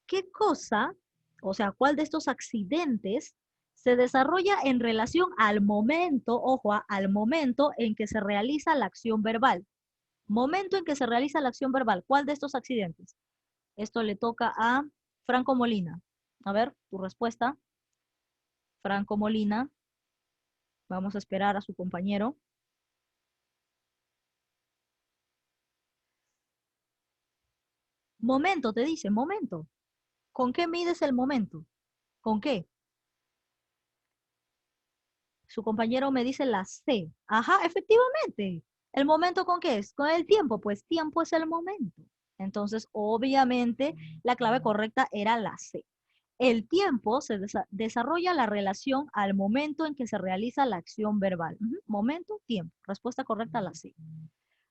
¿Qué cosa, o sea, cuál de estos accidentes se desarrolla en relación al momento, ojo, al momento en que se realiza la acción verbal? Momento en que se realiza la acción verbal. ¿Cuál de estos accidentes? Esto le toca a Franco Molina. A ver, tu respuesta. Franco Molina. Vamos a esperar a su compañero. Momento, te dice, momento. ¿Con qué mides el momento? ¿Con qué? Su compañero me dice la C. Ajá, efectivamente. ¿El momento con qué es? Con el tiempo, pues tiempo es el momento. Entonces, obviamente, la clave correcta era la C. El tiempo se desarrolla la relación al momento en que se realiza la acción verbal. Ujú. Momento, tiempo. Respuesta correcta, la C.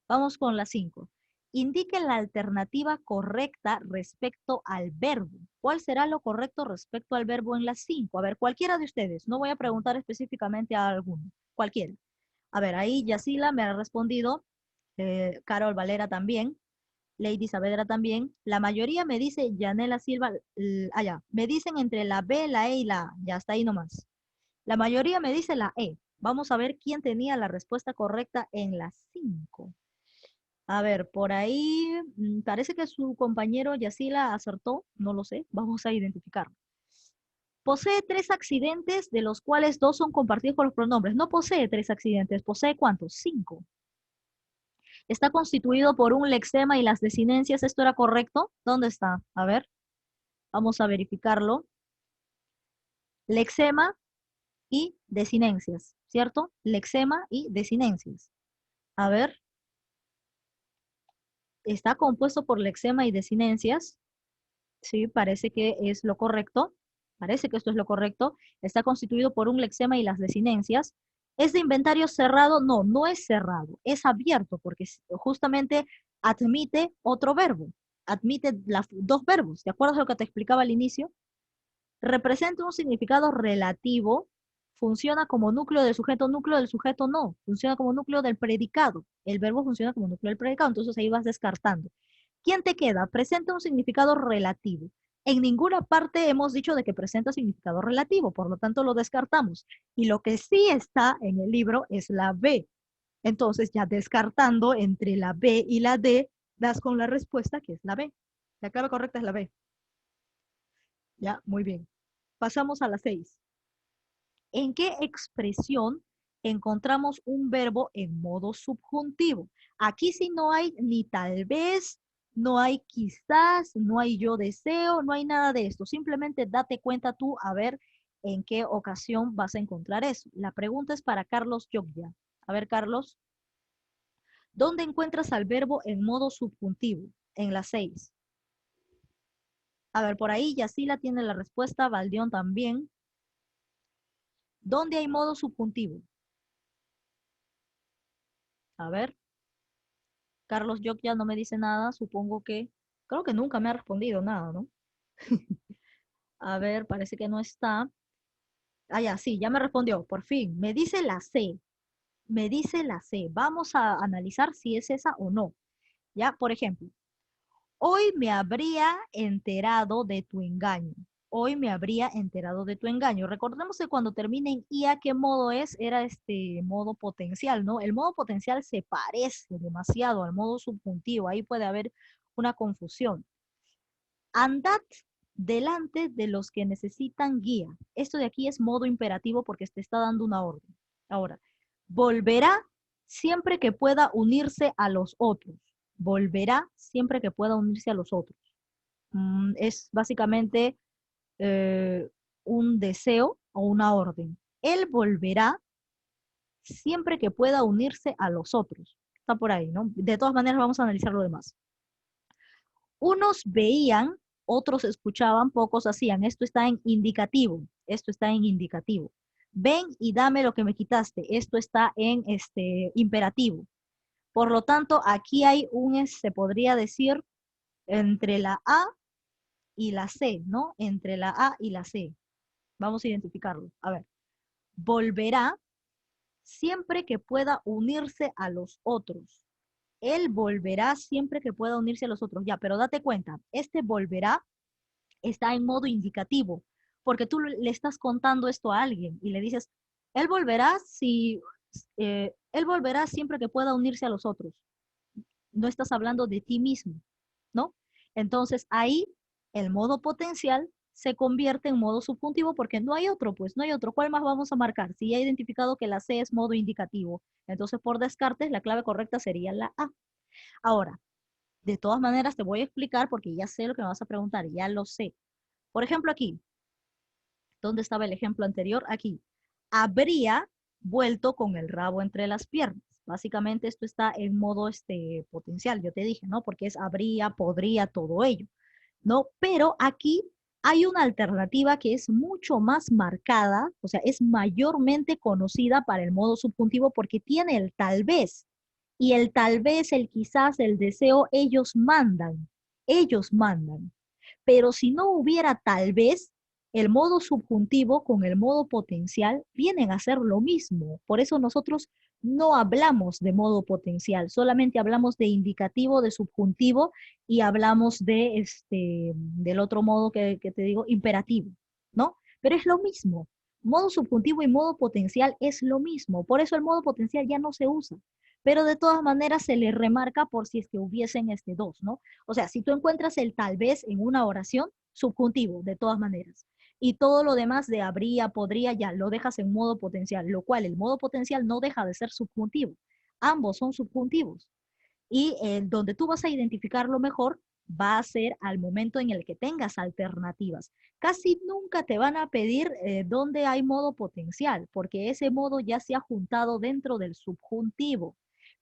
Vamos con la 5. Indique la alternativa correcta respecto al verbo. ¿Cuál será lo correcto respecto al verbo en la 5? A ver, cualquiera de ustedes. No voy a preguntar específicamente a alguno. Cualquiera. A ver, ahí Yacila me ha respondido. Carol Valera también. Lady Saavedra también. La mayoría me dice Yanela Silva. Allá. Me dicen entre la B, la E y la A. Ya está ahí nomás. La mayoría me dice la E. Vamos a ver quién tenía la respuesta correcta en la 5. A ver, por ahí parece que su compañero Yacila acertó, no lo sé, vamos a identificarlo. Posee 3 accidentes, de los cuales 2 son compartidos por los pronombres. No posee 3 accidentes, posee ¿cuántos? 5. Está constituido por un lexema y las desinencias. ¿Esto era correcto? ¿Dónde está? A ver, vamos a verificarlo. Lexema y desinencias, ¿cierto? Lexema y desinencias. A ver, está compuesto por lexema y desinencias. Sí, parece que es lo correcto. Parece que esto es lo correcto. Está constituido por un lexema y las desinencias. ¿Es de inventario cerrado? No, no es cerrado. Es abierto porque justamente admite otro verbo. Admite 2 verbos. ¿De acuerdo a lo que te explicaba al inicio? Representa un significado relativo. Funciona como núcleo del sujeto no. Funciona como núcleo del predicado. El verbo funciona como núcleo del predicado. Entonces ahí vas descartando. ¿Quién te queda? Presenta un significado relativo. En ninguna parte hemos dicho de que presenta significado relativo, por lo tanto lo descartamos. Y lo que sí está en el libro es la B. Entonces, ya descartando entre la B y la D, das con la respuesta que es la B. La clave correcta es la B. Ya, muy bien. Pasamos a la 6. ¿En qué expresión encontramos un verbo en modo subjuntivo? Aquí sí no hay ni tal vez, no hay quizás, no hay yo deseo, no hay nada de esto. Simplemente date cuenta tú a ver en qué ocasión vas a encontrar eso. La pregunta es para Carlos Yogya. A ver, Carlos, ¿dónde encuentras al verbo en modo subjuntivo? En la 6. A ver, por ahí Yacila tiene la respuesta, Valdión también. ¿Dónde hay modo subjuntivo? A ver. Carlos Jock ya no me dice nada, supongo que, creo que nunca me ha respondido nada, ¿no? A ver, parece que no está. Ah, ya, sí, ya me respondió, por fin. Me dice la C, me dice la C. Vamos a analizar si es esa o no. Ya, por ejemplo, hoy me habría enterado de tu engaño. Hoy me habría enterado de tu engaño. Recordemos que cuando termina en IA, ¿qué modo es? Era este modo potencial, ¿no? El modo potencial se parece demasiado al modo subjuntivo. Ahí puede haber una confusión. Andad delante de los que necesitan guía. Esto de aquí es modo imperativo porque te está dando una orden. Ahora, volverá siempre que pueda unirse a los otros. Volverá siempre que pueda unirse a los otros. Es básicamente eh, un deseo o una orden. Él volverá siempre que pueda unirse a los otros. Está por ahí, ¿no? De todas maneras, vamos a analizar lo demás. Unos veían, otros escuchaban, pocos hacían. Esto está en indicativo. Esto está en indicativo. Ven y dame lo que me quitaste. Esto está en imperativo. Por lo tanto, aquí hay se podría decir, entre la A y la C, ¿no? Entre la A y la C. Vamos a identificarlo. A ver, volverá siempre que pueda unirse a los otros. Él volverá siempre que pueda unirse a los otros. Ya, pero date cuenta, este volverá está en modo indicativo, porque tú le estás contando esto a alguien y le dices, él volverá si, él volverá siempre que pueda unirse a los otros. No estás hablando de ti mismo, ¿no? Entonces ahí el modo potencial se convierte en modo subjuntivo porque no hay otro, pues no hay otro. ¿Cuál más vamos a marcar? Si ya he identificado que la C es modo indicativo, entonces por descartes la clave correcta sería la A. Ahora, de todas maneras te voy a explicar porque ya sé lo que me vas a preguntar, ya lo sé. Por ejemplo aquí, ¿dónde estaba el ejemplo anterior? Aquí. Habría vuelto con el rabo entre las piernas. Básicamente esto está en modo potencial, yo te dije, ¿no? Porque es habría, podría, todo ello, ¿no? Pero aquí hay una alternativa que es mucho más marcada, o sea, es mayormente conocida para el modo subjuntivo porque tiene el tal vez. Y el tal vez, el quizás, el deseo, ellos mandan. Ellos mandan. Pero si no hubiera tal vez, el modo subjuntivo con el modo potencial vienen a ser lo mismo. Por eso nosotros no hablamos de modo potencial, solamente hablamos de indicativo, de subjuntivo y hablamos del otro modo que te digo, imperativo, ¿no? Pero es lo mismo. Modo subjuntivo y modo potencial es lo mismo. Por eso el modo potencial ya no se usa. Pero de todas maneras se le remarca por si es que hubiesen dos, ¿no? O sea, si tú encuentras el tal vez en una oración, subjuntivo, de todas maneras. Y todo lo demás de habría, podría, ya lo dejas en modo potencial, lo cual el modo potencial no deja de ser subjuntivo. Ambos son subjuntivos. Y donde tú vas a identificarlo mejor va a ser al momento en el que tengas alternativas. Casi nunca te van a pedir dónde hay modo potencial, porque ese modo ya se ha juntado dentro del subjuntivo.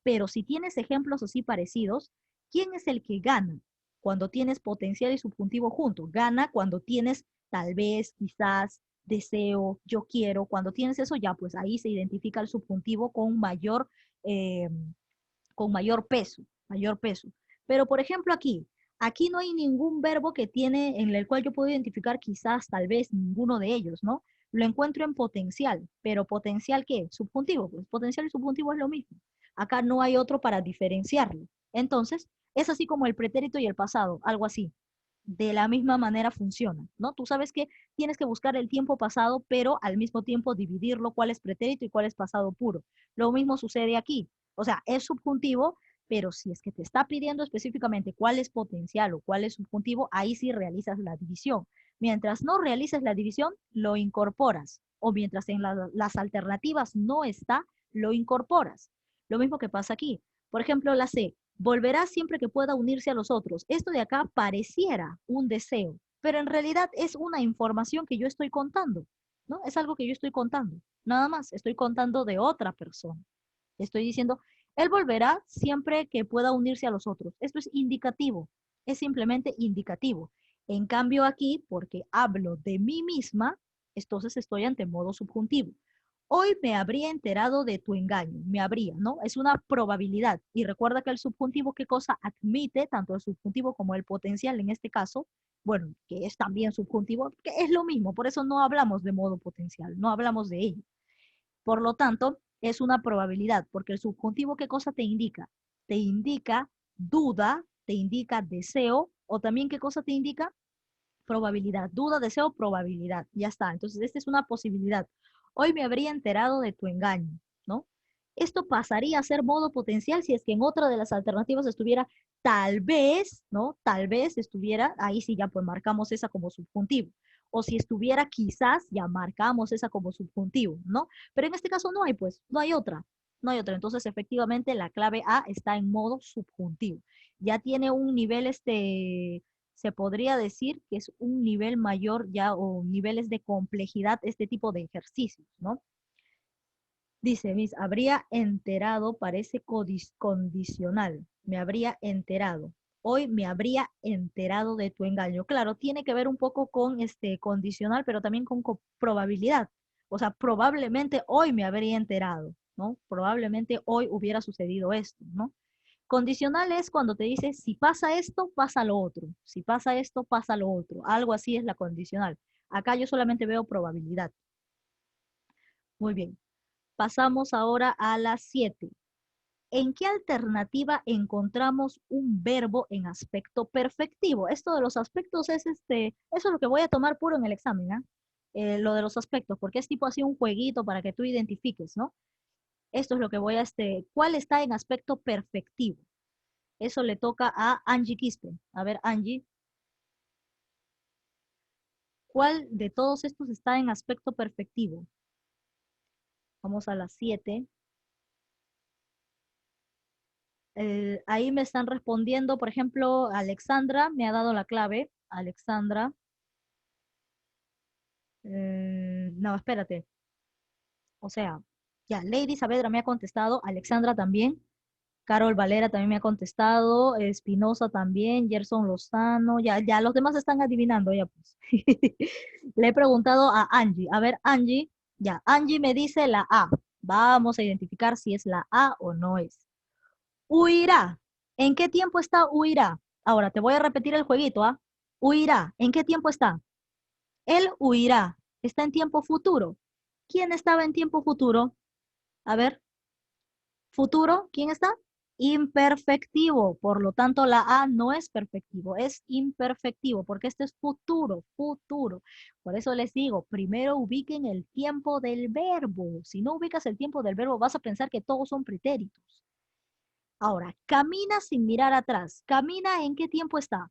Pero si tienes ejemplos así parecidos, ¿quién es el que gana cuando tienes potencial y subjuntivo juntos? Gana cuando tienes tal vez, quizás, deseo, yo quiero. Cuando tienes eso, ya pues ahí se identifica el subjuntivo eh, con mayor peso, mayor peso. Pero por ejemplo aquí no hay ningún verbo que tiene, en el cual yo puedo identificar quizás, tal vez, ninguno de ellos, ¿no? Lo encuentro en potencial, pero potencial ¿qué? Subjuntivo, pues potencial y subjuntivo es lo mismo. Acá no hay otro para diferenciarlo. Entonces, es así como el pretérito y el pasado, algo así. De la misma manera funciona, ¿no? Tú sabes que tienes que buscar el tiempo pasado, pero al mismo tiempo dividirlo cuál es pretérito y cuál es pasado puro. Lo mismo sucede aquí. O sea, es subjuntivo, pero si es que te está pidiendo específicamente cuál es potencial o cuál es subjuntivo, ahí sí realizas la división. Mientras no realices la división, lo incorporas. O mientras en las alternativas no está, lo incorporas. Lo mismo que pasa aquí. Por ejemplo, la C, volverá siempre que pueda unirse a los otros. Esto de acá pareciera un deseo, pero en realidad es una información que yo estoy contando, ¿no? Es algo que yo estoy contando. Nada más, estoy contando de otra persona. Estoy diciendo, él volverá siempre que pueda unirse a los otros. Esto es indicativo, es simplemente indicativo. En cambio aquí, porque hablo de mí misma, entonces estoy ante modo subjuntivo. Hoy me habría enterado de tu engaño. Me habría, ¿no? Es una probabilidad. Y recuerda que el subjuntivo, ¿qué cosa admite? Tanto el subjuntivo como el potencial en este caso. Bueno, que es también subjuntivo, que es lo mismo. Por eso no hablamos de modo potencial. No hablamos de ello. Por lo tanto, es una probabilidad, porque el subjuntivo, ¿qué cosa te indica? Te indica duda, te indica deseo, o también ¿qué cosa te indica? Probabilidad. Duda, deseo, probabilidad. Ya está. Entonces, esta es una posibilidad. Hoy me habría enterado de tu engaño, ¿no? Esto pasaría a ser modo potencial si es que en otra de las alternativas estuviera tal vez, ¿no? Tal vez estuviera, ahí sí ya pues marcamos esa como subjuntivo. O si estuviera quizás, ya marcamos esa como subjuntivo, ¿no? Pero en este caso no hay, pues, no hay otra. No hay otra. Entonces, efectivamente, la clave A está en modo subjuntivo. Ya tiene un nivel, se podría decir que es un nivel mayor ya o niveles de complejidad este tipo de ejercicios, ¿no? Dice, Miss, habría enterado, parece condicional. Me habría enterado. Hoy me habría enterado de tu engaño. Claro, tiene que ver un poco con este condicional, pero también con probabilidad. O sea, probablemente hoy me habría enterado, ¿no? Probablemente hoy hubiera sucedido esto, ¿no? Condicional es cuando te dice, si pasa esto, pasa lo otro. Si pasa esto, pasa lo otro. Algo así es la condicional. Acá yo solamente veo probabilidad. Muy bien. Pasamos ahora a las 7. ¿En qué alternativa encontramos un verbo en aspecto perfectivo? Esto de los aspectos es eso es lo que voy a tomar puro en el examen, ¿ah? Lo de los aspectos, porque es tipo así un jueguito para que tú identifiques, ¿no? Esto es lo que voy a, ¿cuál está en aspecto perfectivo? Eso le toca a Angie Quispe. A ver, Angie, ¿cuál de todos estos está en aspecto perfectivo? Vamos a las 7. Ahí me están respondiendo, por ejemplo, Alexandra me ha dado la clave. Alexandra. No, espérate. O sea, ya, Lady Saavedra me ha contestado, Alexandra también, Carol Valera también me ha contestado, Espinosa también, Gerson Lozano, ya los demás están adivinando, ya pues. Le he preguntado a Angie. A ver, Angie, ya, Angie me dice la A. Vamos a identificar si es la A o no es. Huirá. ¿En qué tiempo está huirá? Ahora te voy a repetir el jueguito, ¿ah? Huirá. ¿En qué tiempo está? Él huirá. Está en tiempo futuro. ¿Quién estaba en tiempo futuro? A ver, futuro, ¿quién está? Imperfectivo. Por lo tanto, la A no es perfectivo, es imperfectivo, porque este es futuro, futuro. Por eso les digo, primero ubiquen el tiempo del verbo. Si no ubicas el tiempo del verbo, vas a pensar que todos son pretéritos. Ahora, camina sin mirar atrás. ¿Camina en qué tiempo está?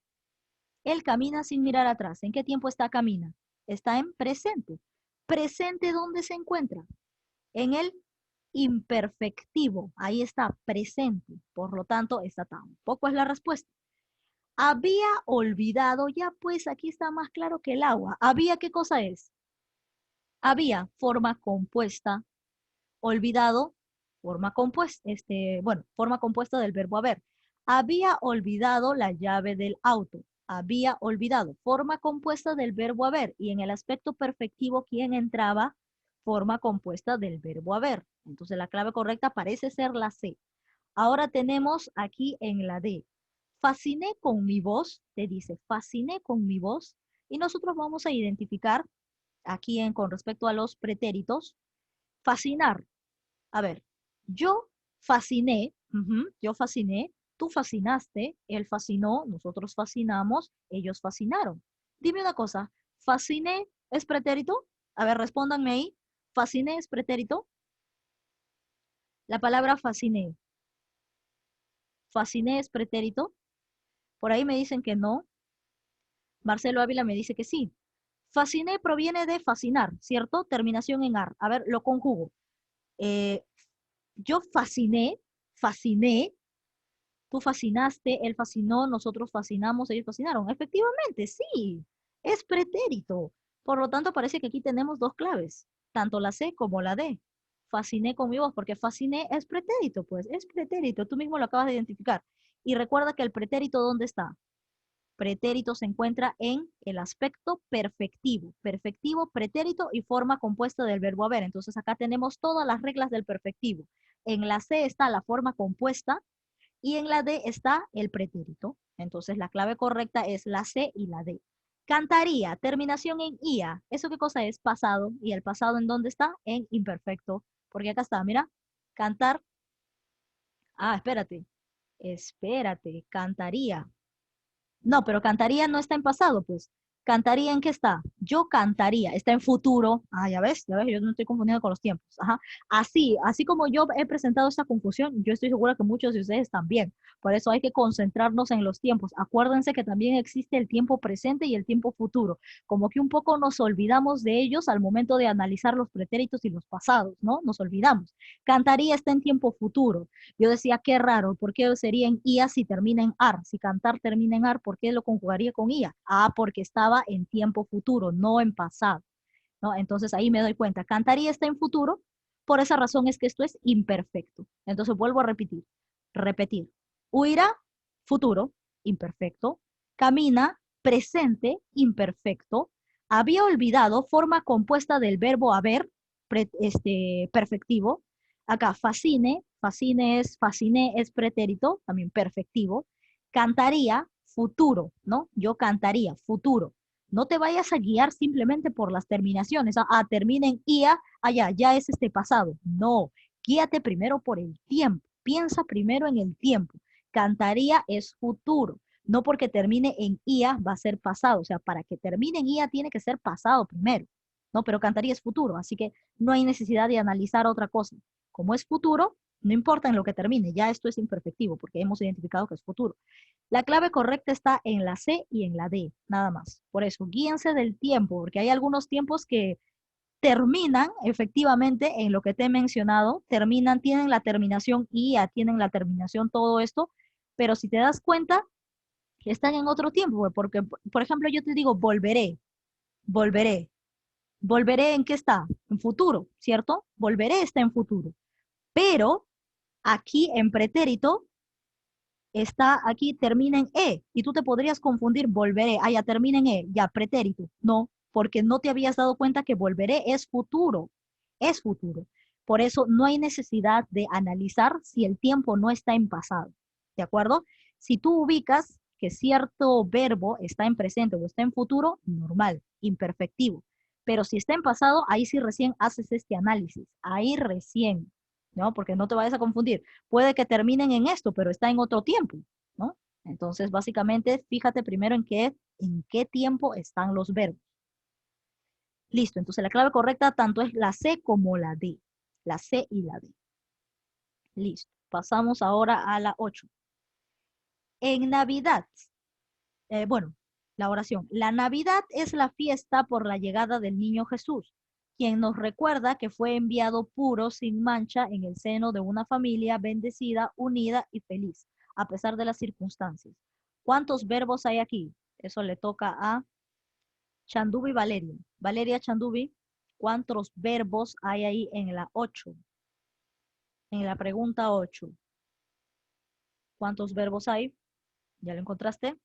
Él camina sin mirar atrás. ¿En qué tiempo está camina? Está en presente. ¿Presente dónde se encuentra? En el imperfectivo. Ahí está, presente. Por lo tanto, esta tampoco es la respuesta. Había olvidado, ya pues aquí está más claro que el agua. ¿Había qué cosa es? Había forma compuesta. Olvidado, forma compuesta, bueno, forma compuesta del verbo haber. Había olvidado la llave del auto. Había olvidado, forma compuesta del verbo haber. Y en el aspecto perfectivo, ¿quién entraba? Forma compuesta del verbo haber. Entonces la clave correcta parece ser la C. Ahora tenemos aquí en la D. Fasciné con mi voz, te dice, fasciné con mi voz. Y nosotros vamos a identificar aquí con respecto a los pretéritos, fascinar. A ver, yo fasciné, yo fasciné, tú fascinaste, él fascinó, nosotros fascinamos, ellos fascinaron. Dime una cosa, ¿fasciné es pretérito? A ver, respóndanme ahí. ¿Fasciné es pretérito? La palabra fasciné. ¿Fasciné es pretérito? Por ahí me dicen que no. Marcelo Ávila me dice que sí. Fasciné proviene de fascinar, ¿cierto? Terminación en ar. A ver, lo conjugo. Eh, yo fasciné, fasciné, tú fascinaste, él fascinó, nosotros fascinamos, ellos fascinaron. Efectivamente, sí, es pretérito. Por lo tanto, parece que aquí tenemos dos claves, tanto la C como la D. Fasciné con mi voz, porque fasciné es pretérito, pues, es pretérito. Tú mismo lo acabas de identificar. Y recuerda que el pretérito, ¿dónde está? pretérito se encuentra en el aspecto perfectivo. Perfectivo, pretérito y forma compuesta del verbo haber. Entonces acá tenemos todas las reglas del perfectivo. En la C está la forma compuesta y en la D está el pretérito. Entonces la clave correcta es la C y la D. Cantaría, terminación en ia. ¿Eso qué cosa es? Pasado. ¿Y el pasado en dónde está? En imperfecto. Porque acá está, mira. Cantar. Ah, espérate. Espérate. Cantaría. No, pero cantaría no está en pasado, pues. ¿Cantaría en qué está? Yo cantaría, está en futuro. Ah, ya ves, yo no estoy confundiendo con los tiempos. Ajá. Así como yo he presentado esta confusión, yo estoy segura que muchos de ustedes también. Por eso hay que concentrarnos en los tiempos. Acuérdense que también existe el tiempo presente y el tiempo futuro. Como que un poco nos olvidamos de ellos al momento de analizar los pretéritos y los pasados, ¿no? Nos olvidamos. Cantaría está en tiempo futuro. Yo decía, qué raro, ¿por qué sería en ia si termina en ar? Si cantar termina en ar, ¿por qué lo conjugaría con ia? Ah, porque estaba en tiempo futuro, no en pasado, ¿no? Entonces ahí me doy cuenta, cantaría está en futuro, por esa razón es que esto es imperfecto. Entonces vuelvo a repetir. Huirá, futuro, imperfecto. Camina, presente, imperfecto. Había olvidado, forma compuesta del verbo haber, perfectivo. Acá, fascine es pretérito, también perfectivo. Cantaría, futuro, ¿no? Yo cantaría, futuro. No te vayas a guiar simplemente por las terminaciones. Termina en ia, ya es este pasado. No, guíate primero por el tiempo. Piensa primero en el tiempo. Cantaría es futuro. No porque termine en ia va a ser pasado. O sea, para que termine en ia tiene que ser pasado primero. No, pero cantaría es futuro. Así que no hay necesidad de analizar otra cosa. Como es futuro, no importa en lo que termine. Ya esto es imperfectivo porque hemos identificado que es futuro. La clave correcta está en la C y en la D, nada más. Por eso, guíense del tiempo, porque hay algunos tiempos que terminan efectivamente en lo que te he mencionado, tienen la terminación IA, tienen la terminación todo esto, pero si te das cuenta, están en otro tiempo, porque, por ejemplo, yo te digo, volveré. ¿Volveré en qué está? En futuro, ¿cierto? Volveré está en futuro. Pero aquí en pretérito está aquí, termina en E, y tú te podrías confundir, volveré, ya termina en E, ya pretérito. No, porque no te habías dado cuenta que volveré es futuro. Por eso no hay necesidad de analizar si el tiempo no está en pasado, ¿de acuerdo? Si tú ubicas que cierto verbo está en presente o está en futuro, normal, imperfectivo. Pero si está en pasado, ahí sí recién haces este análisis, ahí recién, ¿no? Porque no te vayas a confundir. Puede que terminen en esto, pero está en otro tiempo, ¿no? Entonces, básicamente, fíjate primero en qué tiempo están los verbos. Listo, entonces la clave correcta tanto es la C como la D. La C y la D. Listo. Pasamos ahora a la 8. En Navidad, bueno, la oración. La Navidad es la fiesta por la llegada del niño Jesús, quien nos recuerda que fue enviado puro, sin mancha, en el seno de una familia bendecida, unida y feliz, a pesar de las circunstancias. ¿Cuántos verbos hay aquí? Eso le toca a Chandubi Valeria. Valeria Chandubi, ¿cuántos verbos hay ahí en la 8? En la pregunta 8. ¿Cuántos verbos hay? ¿Ya lo encontraste?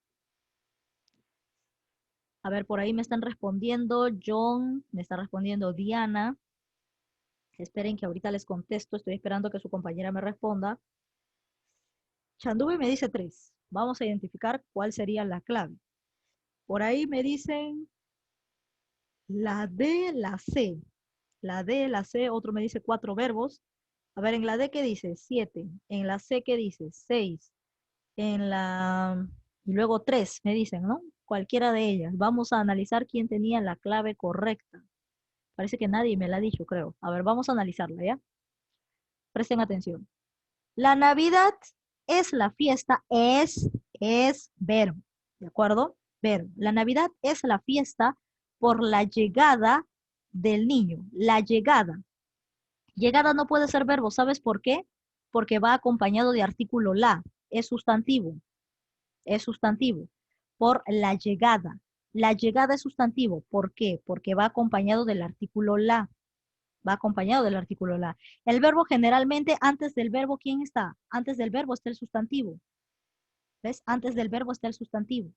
A ver, por ahí me están respondiendo John, me está respondiendo Diana. Esperen que ahorita les contesto, estoy esperando que su compañera me responda. Chandubi me dice 3. Vamos a identificar cuál sería la clave. Por ahí me dicen la D, la C. La D, la C, otro me dice 4 verbos. A ver, en la D, ¿qué dice? 7. En la C, ¿qué dice? 6. En la... Y luego 3, me dicen, ¿no? Cualquiera de ellas. Vamos a analizar quién tenía la clave correcta. Parece que nadie me la ha dicho, creo. A ver, vamos a analizarla, ¿ya? Presten atención. La Navidad es la fiesta, es verbo, ¿de acuerdo? Verbo. La Navidad es la fiesta por la llegada del niño. La llegada. Llegada no puede ser verbo, ¿sabes por qué? Porque va acompañado de artículo la. Es sustantivo. Es sustantivo. Por la llegada. La llegada es sustantivo. ¿Por qué? Porque va acompañado del artículo la. Va acompañado del artículo la. El verbo generalmente, antes del verbo, ¿quién está? Antes del verbo está el sustantivo. ¿Ves? Antes del verbo está el sustantivo.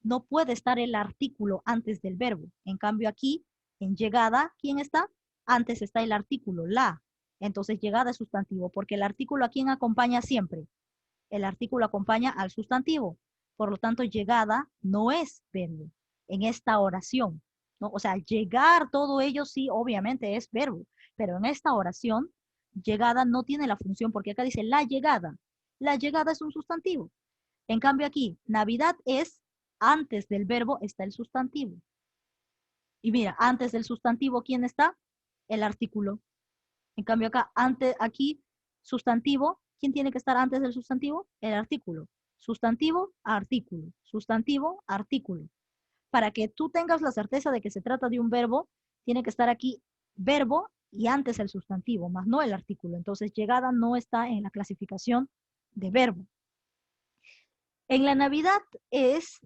no puede estar el artículo antes del verbo. En cambio aquí, en llegada, ¿quién está? Antes está el artículo, la. Entonces llegada es sustantivo, porque el artículo a quién acompaña siempre. El artículo acompaña al sustantivo. Por lo tanto, llegada no es verbo en esta oración, ¿no? O sea, llegar, todo ello sí, obviamente es verbo, pero en esta oración, llegada no tiene la función, porque acá dice la llegada. La llegada es un sustantivo. En cambio aquí, Navidad es, antes del verbo está el sustantivo. Y mira, antes del sustantivo, ¿quién está? El artículo. En cambio acá, antes, aquí, sustantivo, ¿quién tiene que estar antes del sustantivo? El artículo. Sustantivo, artículo. Sustantivo, artículo. Para que tú tengas la certeza de que se trata de un verbo, tiene que estar aquí verbo y antes el sustantivo, más no el artículo. Entonces, llegada no está en la clasificación de verbo. En la Navidad es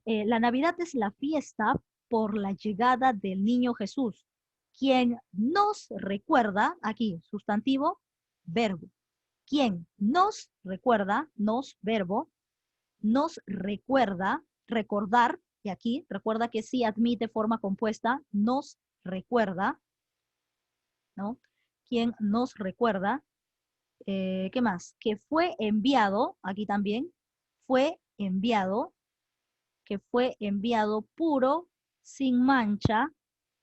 la fiesta por la llegada del niño Jesús, quien nos recuerda, aquí, sustantivo, verbo. Quien nos recuerda, nos, verbo, nos recuerda, recordar, y aquí, recuerda que sí admite forma compuesta, nos recuerda, ¿no? Quien nos recuerda, ¿qué más? Que fue enviado, aquí también, fue enviado, que fue enviado puro, sin mancha,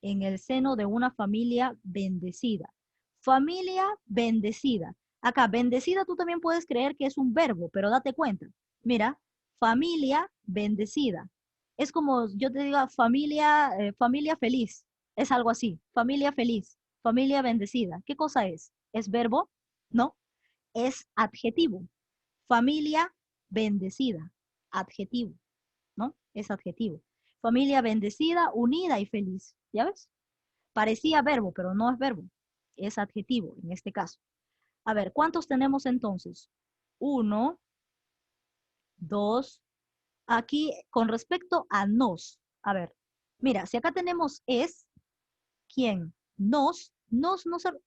en el seno de una familia bendecida. Familia bendecida. Acá, bendecida tú también puedes creer que es un verbo, pero date cuenta. Mira, familia bendecida. Es como yo te digo, familia, familia feliz. Es algo así. Familia feliz, familia bendecida. ¿Qué cosa es? ¿Es verbo? No, es adjetivo. Familia bendecida, adjetivo. ¿No? Es adjetivo. Familia bendecida, unida y feliz. ¿Ya ves? Parecía verbo, pero no es verbo. Es adjetivo en este caso. A ver, ¿cuántos tenemos entonces? Uno, dos. Aquí, con respecto a nos. A ver, mira, si acá tenemos es, ¿quién? Nos,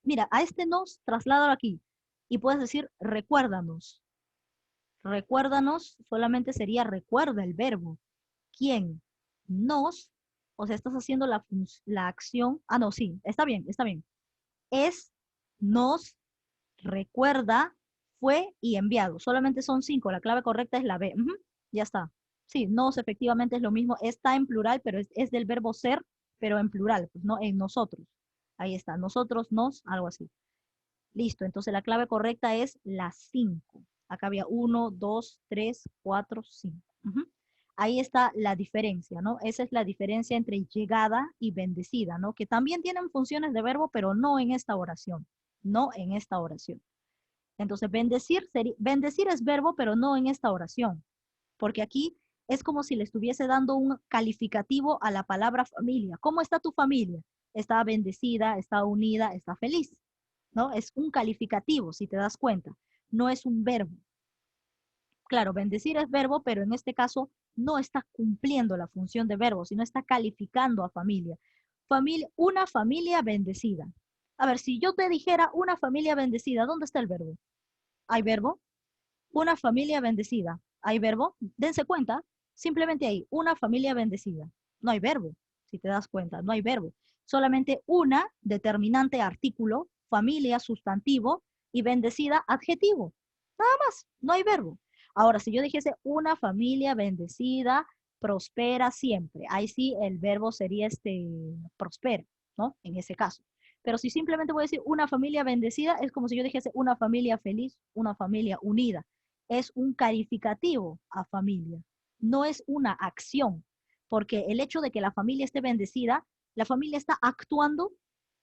mira, a este nos, trasládalo aquí. Y puedes decir, recuérdanos. Recuérdanos solamente sería recuerda el verbo. ¿Quién? Nos, o sea, estás haciendo la acción. Ah, no, sí, está bien, está bien. Es, nos, recuerda, fue y enviado. Solamente son 5. La clave correcta es la B. Ujú, ya está. Sí, nos efectivamente es lo mismo. Está en plural, pero es del verbo ser, pero en plural, pues no en nosotros. Ahí está. Nosotros, nos, algo así. Listo. Entonces la clave correcta es la 5. Acá había 1, 2, 3, 4, 5. Ahí está la diferencia, ¿no? Esa es la diferencia entre llegada y bendecida, ¿no? Que también tienen funciones de verbo, pero no en esta oración. No en esta oración. Entonces, bendecir es verbo, pero no en esta oración. Porque aquí es como si le estuviese dando un calificativo a la palabra familia. ¿Cómo está tu familia? Está bendecida, está unida, está feliz. ¿No? Es un calificativo, si te das cuenta. No es un verbo. Claro, bendecir es verbo, pero en este caso no está cumpliendo la función de verbo, sino está calificando a familia. Una familia bendecida. A ver, si yo te dijera una familia bendecida, ¿dónde está el verbo? ¿Hay verbo? Una familia bendecida. ¿Hay verbo? Dense cuenta, simplemente hay una familia bendecida. No hay verbo, si te das cuenta, no hay verbo. Solamente una determinante artículo, familia, sustantivo, y bendecida, adjetivo. Nada más, no hay verbo. Ahora, si yo dijese una familia bendecida, prospera siempre. Ahí sí el verbo sería prospera, ¿no? En ese caso. Pero si simplemente voy a decir una familia bendecida, es como si yo dijese una familia feliz, una familia unida. Es un calificativo a familia, no es una acción, porque el hecho de que la familia esté bendecida, la familia está actuando,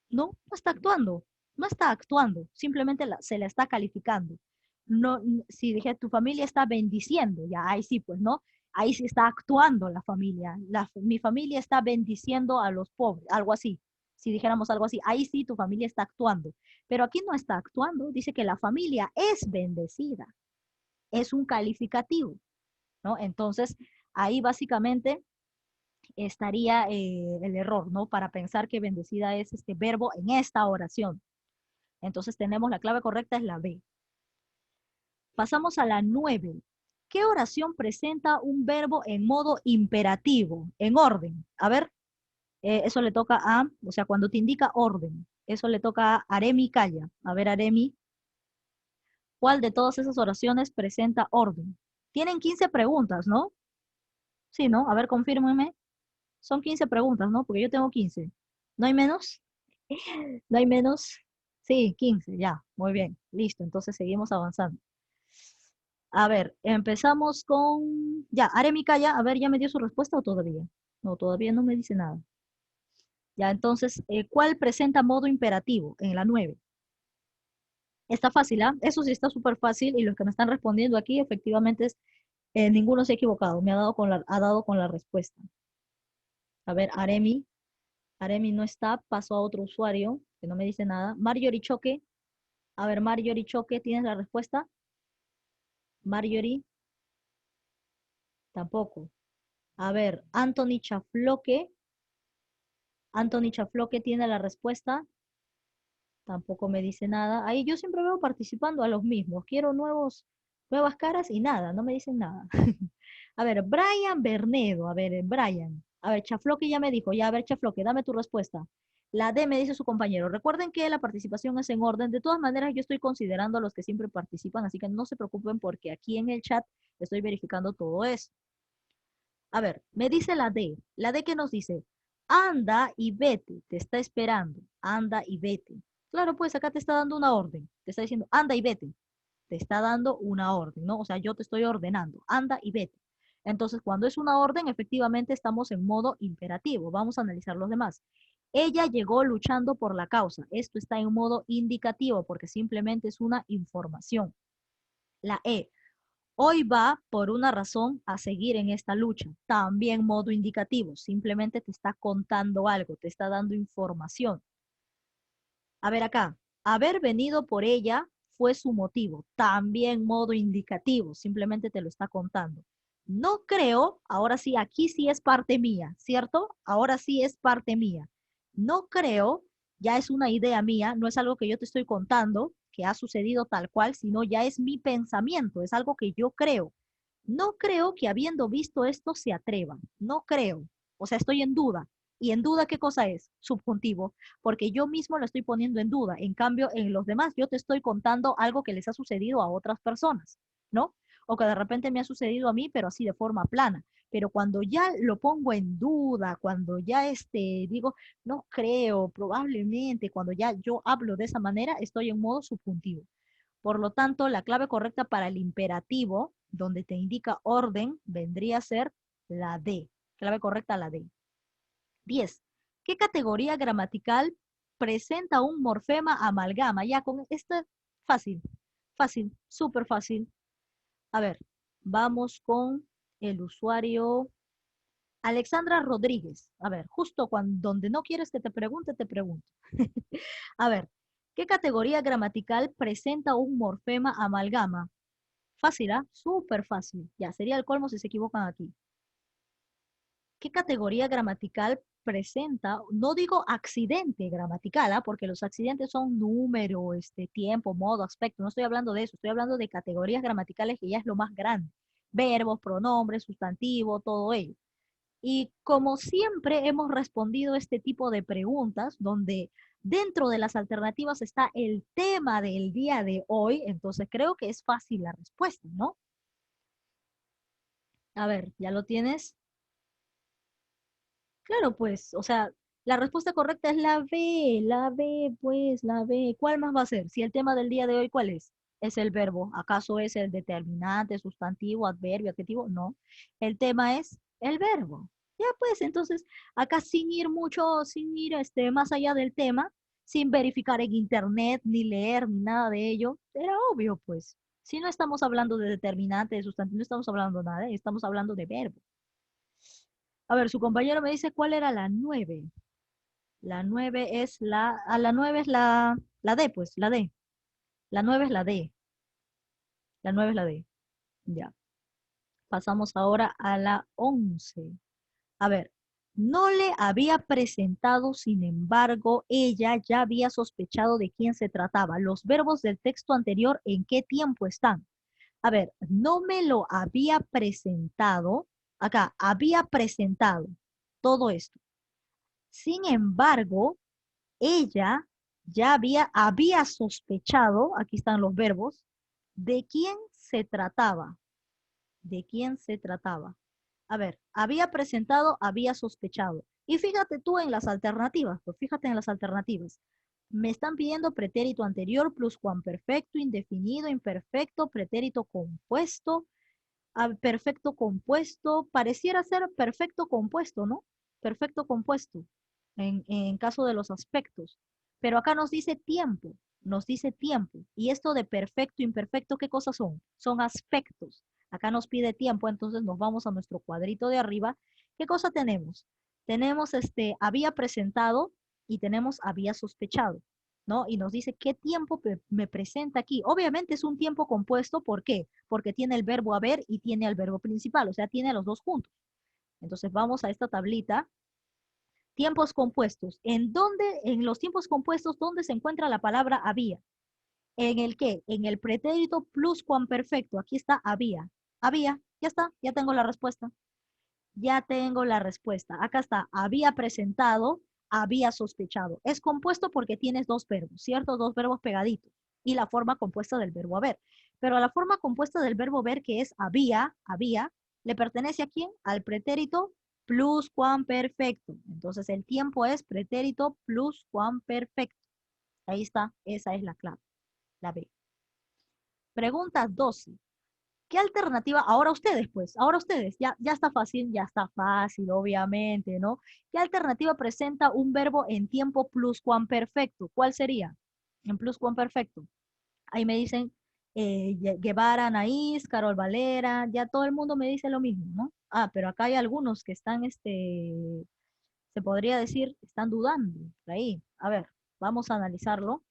no está actuando, no está actuando, simplemente se la está calificando. No, si dije tu familia está bendiciendo, ya ahí sí, pues no, ahí sí está actuando la familia. Mi familia está bendiciendo a los pobres, algo así. Si dijéramos algo así, ahí sí tu familia está actuando. Pero aquí no está actuando, dice que la familia es bendecida. Es un calificativo, ¿no? Entonces, ahí básicamente estaría el error, ¿no? Para pensar que bendecida es este verbo en esta oración. Entonces tenemos la clave correcta es la B. Pasamos a la 9. ¿Qué oración presenta un verbo en modo imperativo, en orden? A ver, eso le toca a, o sea, cuando te indica orden, eso le toca a Aremi Calla. A ver, Aremi, ¿cuál de todas esas oraciones presenta orden? Tienen 15 preguntas, ¿no? Sí, ¿no? A ver, confírmenme. Son 15 preguntas, ¿no? Porque yo tengo 15. ¿No hay menos? ¿No hay menos? Sí, 15, ya. Muy bien. Listo. Entonces seguimos avanzando. A ver, empezamos con... Ya, Aremi Calla. A ver, ¿ya me dio su respuesta o todavía? No, todavía no me dice nada. Ya, entonces, ¿cuál presenta modo imperativo en la 9? Está fácil, ¿ah? Eso sí está súper fácil y los que me están respondiendo aquí, efectivamente, ninguno se ha equivocado. Me ha dado con la respuesta. A ver, Aremi. Aremi no está, paso a otro usuario que no me dice nada. Marjorie Choque. A ver, Marjorie Choque, ¿tienes la respuesta? Marjorie, tampoco. A ver, Anthony Chafloque. Anthony Chafloque tiene la respuesta. Tampoco me dice nada. Ahí yo siempre veo participando a los mismos. Quiero nuevas caras y nada, no me dicen nada. A ver, Brian Bernedo. A ver, Brian. A ver, Chafloque ya me dijo. Ya, a ver, Chafloque, dame tu respuesta. La D me dice su compañero. Recuerden que la participación es en orden. De todas maneras, yo estoy considerando a los que siempre participan, así que no se preocupen porque aquí en el chat estoy verificando todo eso. A ver, me dice la D. La D que nos dice, anda y vete, te está esperando. Anda y vete. Claro, pues acá te está dando una orden. Te está diciendo, anda y vete. Te está dando una orden, ¿no? O sea, yo te estoy ordenando. Anda y vete. Entonces, cuando es una orden, efectivamente estamos en modo imperativo. Vamos a analizar los demás. Ella llegó luchando por la causa. Esto está en modo indicativo porque simplemente es una información. La E. Hoy va por una razón a seguir en esta lucha. También modo indicativo. Simplemente te está contando algo, te está dando información. A ver acá. Haber venido por ella fue su motivo. También modo indicativo. Simplemente te lo está contando. No creo, ahora sí, aquí sí es parte mía, ¿cierto? Ahora sí es parte mía. No creo, ya es una idea mía, no es algo que yo te estoy contando, que ha sucedido tal cual, sino ya es mi pensamiento, es algo que yo creo. No creo que habiendo visto esto se atrevan, no creo. O sea, estoy en duda. ¿Y en duda qué cosa es? Subjuntivo, porque yo mismo lo estoy poniendo en duda. En cambio, en los demás yo te estoy contando algo que les ha sucedido a otras personas, ¿no? O que de repente me ha sucedido a mí, pero así de forma plana. Pero cuando ya lo pongo en duda, cuando ya digo, no creo, probablemente, cuando ya yo hablo de esa manera, estoy en modo subjuntivo. Por lo tanto, la clave correcta para el imperativo, donde te indica orden, vendría a ser la D. Clave correcta, la D. 10. ¿Qué categoría gramatical presenta un morfema amalgama? Ya con esta, fácil, fácil, súper fácil. A ver, vamos con el usuario Alexandra Rodríguez. A ver, justo cuando donde no quieres que te pregunte, te pregunto. A ver, ¿qué categoría gramatical presenta un morfema amalgama? Fácil, ¿ah? Súper fácil. Ya, sería el colmo si se equivocan aquí. ¿Qué categoría gramatical presenta? No digo accidente gramatical, ¿ah? Porque los accidentes son número, tiempo, modo, aspecto. No estoy hablando de eso. Estoy hablando de categorías gramaticales que ya es lo más grande. Verbos, pronombres, sustantivo, todo ello. Y como siempre hemos respondido este tipo de preguntas, donde dentro de las alternativas está el tema del día de hoy, entonces creo que es fácil la respuesta, ¿no? A ver, ¿ya lo tienes? Claro, pues, o sea, la respuesta correcta es la B, pues, la B. ¿Cuál más va a ser? Si el tema del día de hoy, ¿cuál es? Es el verbo. ¿Acaso es el determinante, sustantivo, adverbio, adjetivo? No. El tema es el verbo. Ya pues, entonces, acá sin ir mucho, sin ir más allá del tema, sin verificar en internet, ni leer, ni nada de ello, era obvio, pues. Si no estamos hablando de determinante, de sustantivo, no estamos hablando nada, estamos hablando de verbo. A ver, su compañero me dice cuál era la 9. La 9 es la 9 es la D, pues, la D. La 9 es la D. La 9 es la D. Ya. Pasamos ahora a la 11. A ver, no le había presentado, sin embargo, ella ya había sospechado de quién se trataba. Los verbos del texto anterior, ¿en qué tiempo están? A ver, no me lo había presentado. Acá, había presentado todo esto. Sin embargo, ella ya había sospechado, aquí están los verbos, de quién se trataba. ¿De quién se trataba? A ver, había presentado, había sospechado. Y fíjate tú en las alternativas, pues fíjate en las alternativas. Me están pidiendo pretérito anterior, pluscuamperfecto, indefinido, imperfecto, pretérito compuesto, perfecto compuesto. Pareciera ser perfecto compuesto, ¿no? Perfecto compuesto en caso de los aspectos. Pero acá nos dice tiempo, nos dice tiempo. Y esto de perfecto, imperfecto, ¿qué cosas son? Son aspectos. Acá nos pide tiempo, entonces nos vamos a nuestro cuadrito de arriba. ¿Qué cosa tenemos? Tenemos había presentado y tenemos había sospechado, ¿no? Y nos dice qué tiempo me presenta aquí. Obviamente es un tiempo compuesto, ¿por qué? Porque tiene el verbo haber y tiene el verbo principal, o sea, tiene a los dos juntos. Entonces vamos a esta tablita. Tiempos compuestos. ¿En dónde, en los tiempos compuestos, dónde se encuentra la palabra había? ¿En el qué? En el pretérito pluscuamperfecto. Aquí está había. Había. Ya está. Ya tengo la respuesta. Ya tengo la respuesta. Acá está. Había presentado, había sospechado. Es compuesto porque tienes dos verbos, ¿cierto? Dos verbos pegaditos. Y la forma compuesta del verbo haber. Pero a la forma compuesta del verbo ver, que es había, ¿le pertenece a quién? Al pretérito pluscuamperfecto. Entonces el tiempo es pretérito pluscuamperfecto. Ahí está. Esa es la clave. La B. Pregunta 12. ¿Qué alternativa? Ahora ustedes, pues, ahora ustedes, ya está fácil, obviamente, ¿no? ¿Qué alternativa presenta un verbo en tiempo pluscuamperfecto? ¿Cuál sería? En pluscuamperfecto. Ahí me dicen Guevara, Anaís, Carol Valera, ya todo el mundo me dice lo mismo, ¿no? Ah, pero acá hay algunos que están, se podría decir, están dudando. Por ahí, a ver, vamos a analizarlo.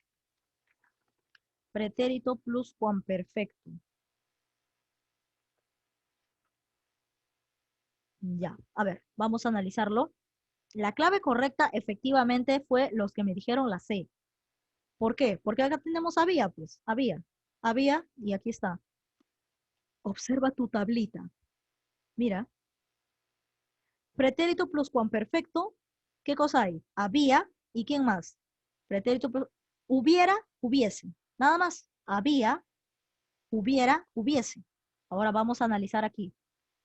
Pretérito pluscuamperfecto. Ya, a ver, vamos a analizarlo. La clave correcta efectivamente fue los que me dijeron la C. ¿Por qué? Porque acá tenemos había, pues, había, y aquí está. Observa tu tablita. Mira, pretérito pluscuamperfecto, ¿qué cosa hay? Había, ¿y quién más? Pretérito hubiera, hubiese. Nada más. Había, hubiera, hubiese. Ahora vamos a analizar aquí.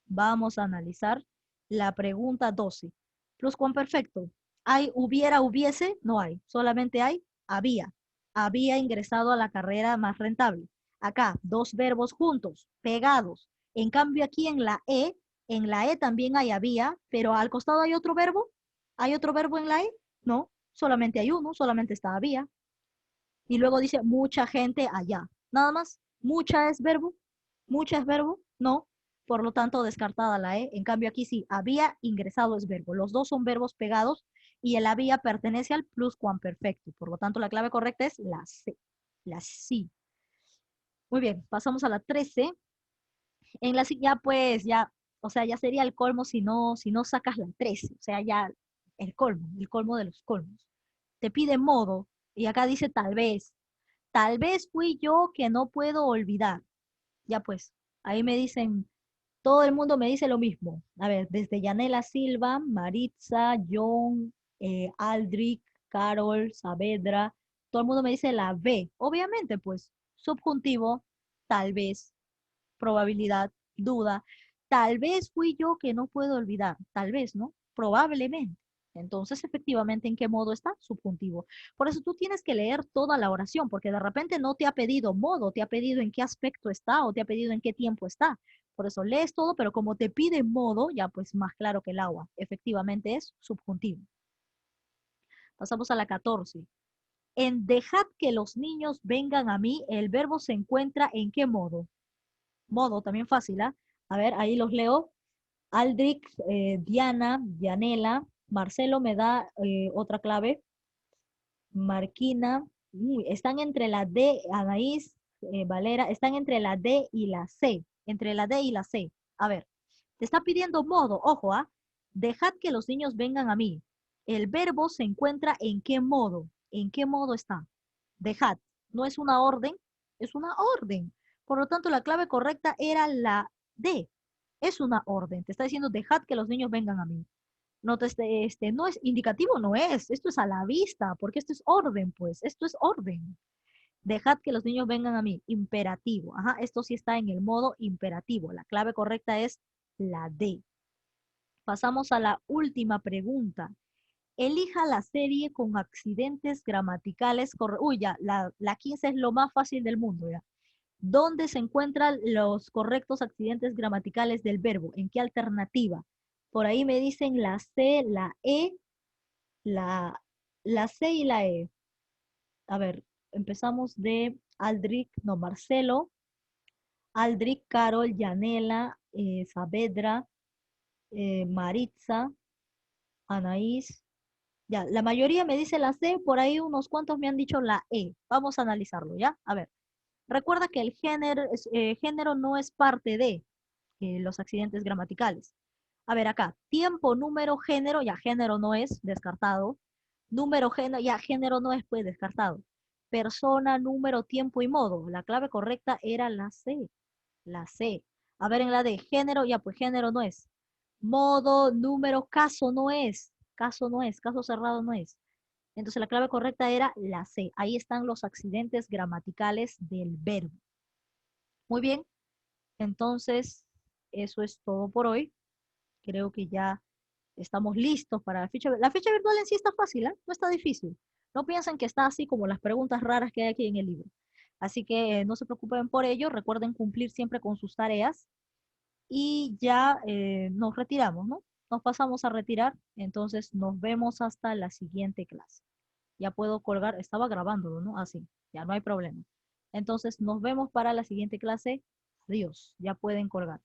Vamos a analizar la pregunta 12. Pluscuamperfecto. ¿Hay hubiera, hubiese? No hay. Solamente hay había. Había ingresado a la carrera más rentable. Acá, dos verbos juntos, pegados. En cambio, aquí en la E también hay había, pero al costado hay otro verbo. ¿Hay otro verbo en la E? No, solamente hay uno, solamente está había. Y luego dice mucha gente allá. Nada más. Mucha es verbo. Mucha es verbo. No. Por lo tanto, descartada la E. En cambio, aquí sí, había ingresado es verbo. Los dos son verbos pegados y el había pertenece al pluscuamperfecto. Por lo tanto, la clave correcta es la C. La sí. Muy bien, pasamos a la 13. En la ya pues, ya, o sea, ya sería el colmo si no sacas la 13. O sea, ya el colmo de los colmos. Te pide modo y acá dice tal vez fui yo que no puedo olvidar. Ya pues, ahí me dicen, todo el mundo me dice lo mismo. A ver, desde Yanela Silva, Maritza, John, Aldrich, Carol, Saavedra, todo el mundo me dice la B. Obviamente, pues, subjuntivo, tal vez, probabilidad, duda. Tal vez fui yo que no puedo olvidar. Tal vez, ¿no? Probablemente. Entonces, efectivamente, ¿en qué modo está? Subjuntivo. Por eso tú tienes que leer toda la oración, porque de repente no te ha pedido modo, te ha pedido en qué aspecto está o te ha pedido en qué tiempo está. Por eso lees todo, pero como te pide modo, ya pues más claro que el agua. Efectivamente es subjuntivo. Pasamos a la 14. En dejad que los niños vengan a mí, el verbo se encuentra en qué modo. Modo, también fácil, ¿ah? A ver, ahí los leo. Aldrich, Diana, Dianela, Marcelo me da otra clave. Marquina, están entre la D, Anaís, Valera, están entre la D y la C, entre la D y la C. A ver, te está pidiendo modo, ojo, ¿ah? Dejad que los niños vengan a mí. El verbo se encuentra en qué modo, en qué modo está. Dejad, no es una orden, es una orden. Por lo tanto, la clave correcta era la D. Es una orden. Te está diciendo, dejad que los niños vengan a mí. No, no es indicativo, no es. Esto es a la vista, porque esto es orden, pues. Esto es orden. Dejad que los niños vengan a mí. Imperativo. Ajá, esto sí está en el modo imperativo. La clave correcta es la D. Pasamos a la última pregunta. Elija la serie con accidentes gramaticales. Uy, ya, la 15 es lo más fácil del mundo, ya. ¿Dónde se encuentran los correctos accidentes gramaticales del verbo? ¿En qué alternativa? Por ahí me dicen la C, la E, la, la C y la E. A ver, empezamos de Aldrich, no, Marcelo, Aldrich, Carol, Yanela, Saavedra, Maritza, Anaís. Ya, la mayoría me dice la C, por ahí unos cuantos me han dicho la E. Vamos a analizarlo, ¿ya? A ver, recuerda que el género no es parte de los accidentes gramaticales. A ver acá, tiempo, número, género, ya género no es, descartado. Número, género, ya género no es, pues descartado. Persona, número, tiempo y modo. La clave correcta era la C, la C. A ver en la de género, ya pues género no es. Modo, número, caso no es. Caso no es, caso cerrado no es. Entonces la clave correcta era la C. Ahí están los accidentes gramaticales del verbo. Muy bien, entonces eso es todo por hoy. Creo que ya estamos listos para la ficha. La ficha virtual en sí está fácil, ¿eh? No está difícil. No piensen que está así como las preguntas raras que hay aquí en el libro. Así que no se preocupen por ello. Recuerden cumplir siempre con sus tareas. Y ya nos retiramos, ¿no? Nos pasamos a retirar. Entonces nos vemos hasta la siguiente clase. Ya puedo colgar. Estaba grabándolo, ¿no? Así. Ya no hay problema. Entonces nos vemos para la siguiente clase. Adiós. Ya pueden colgar.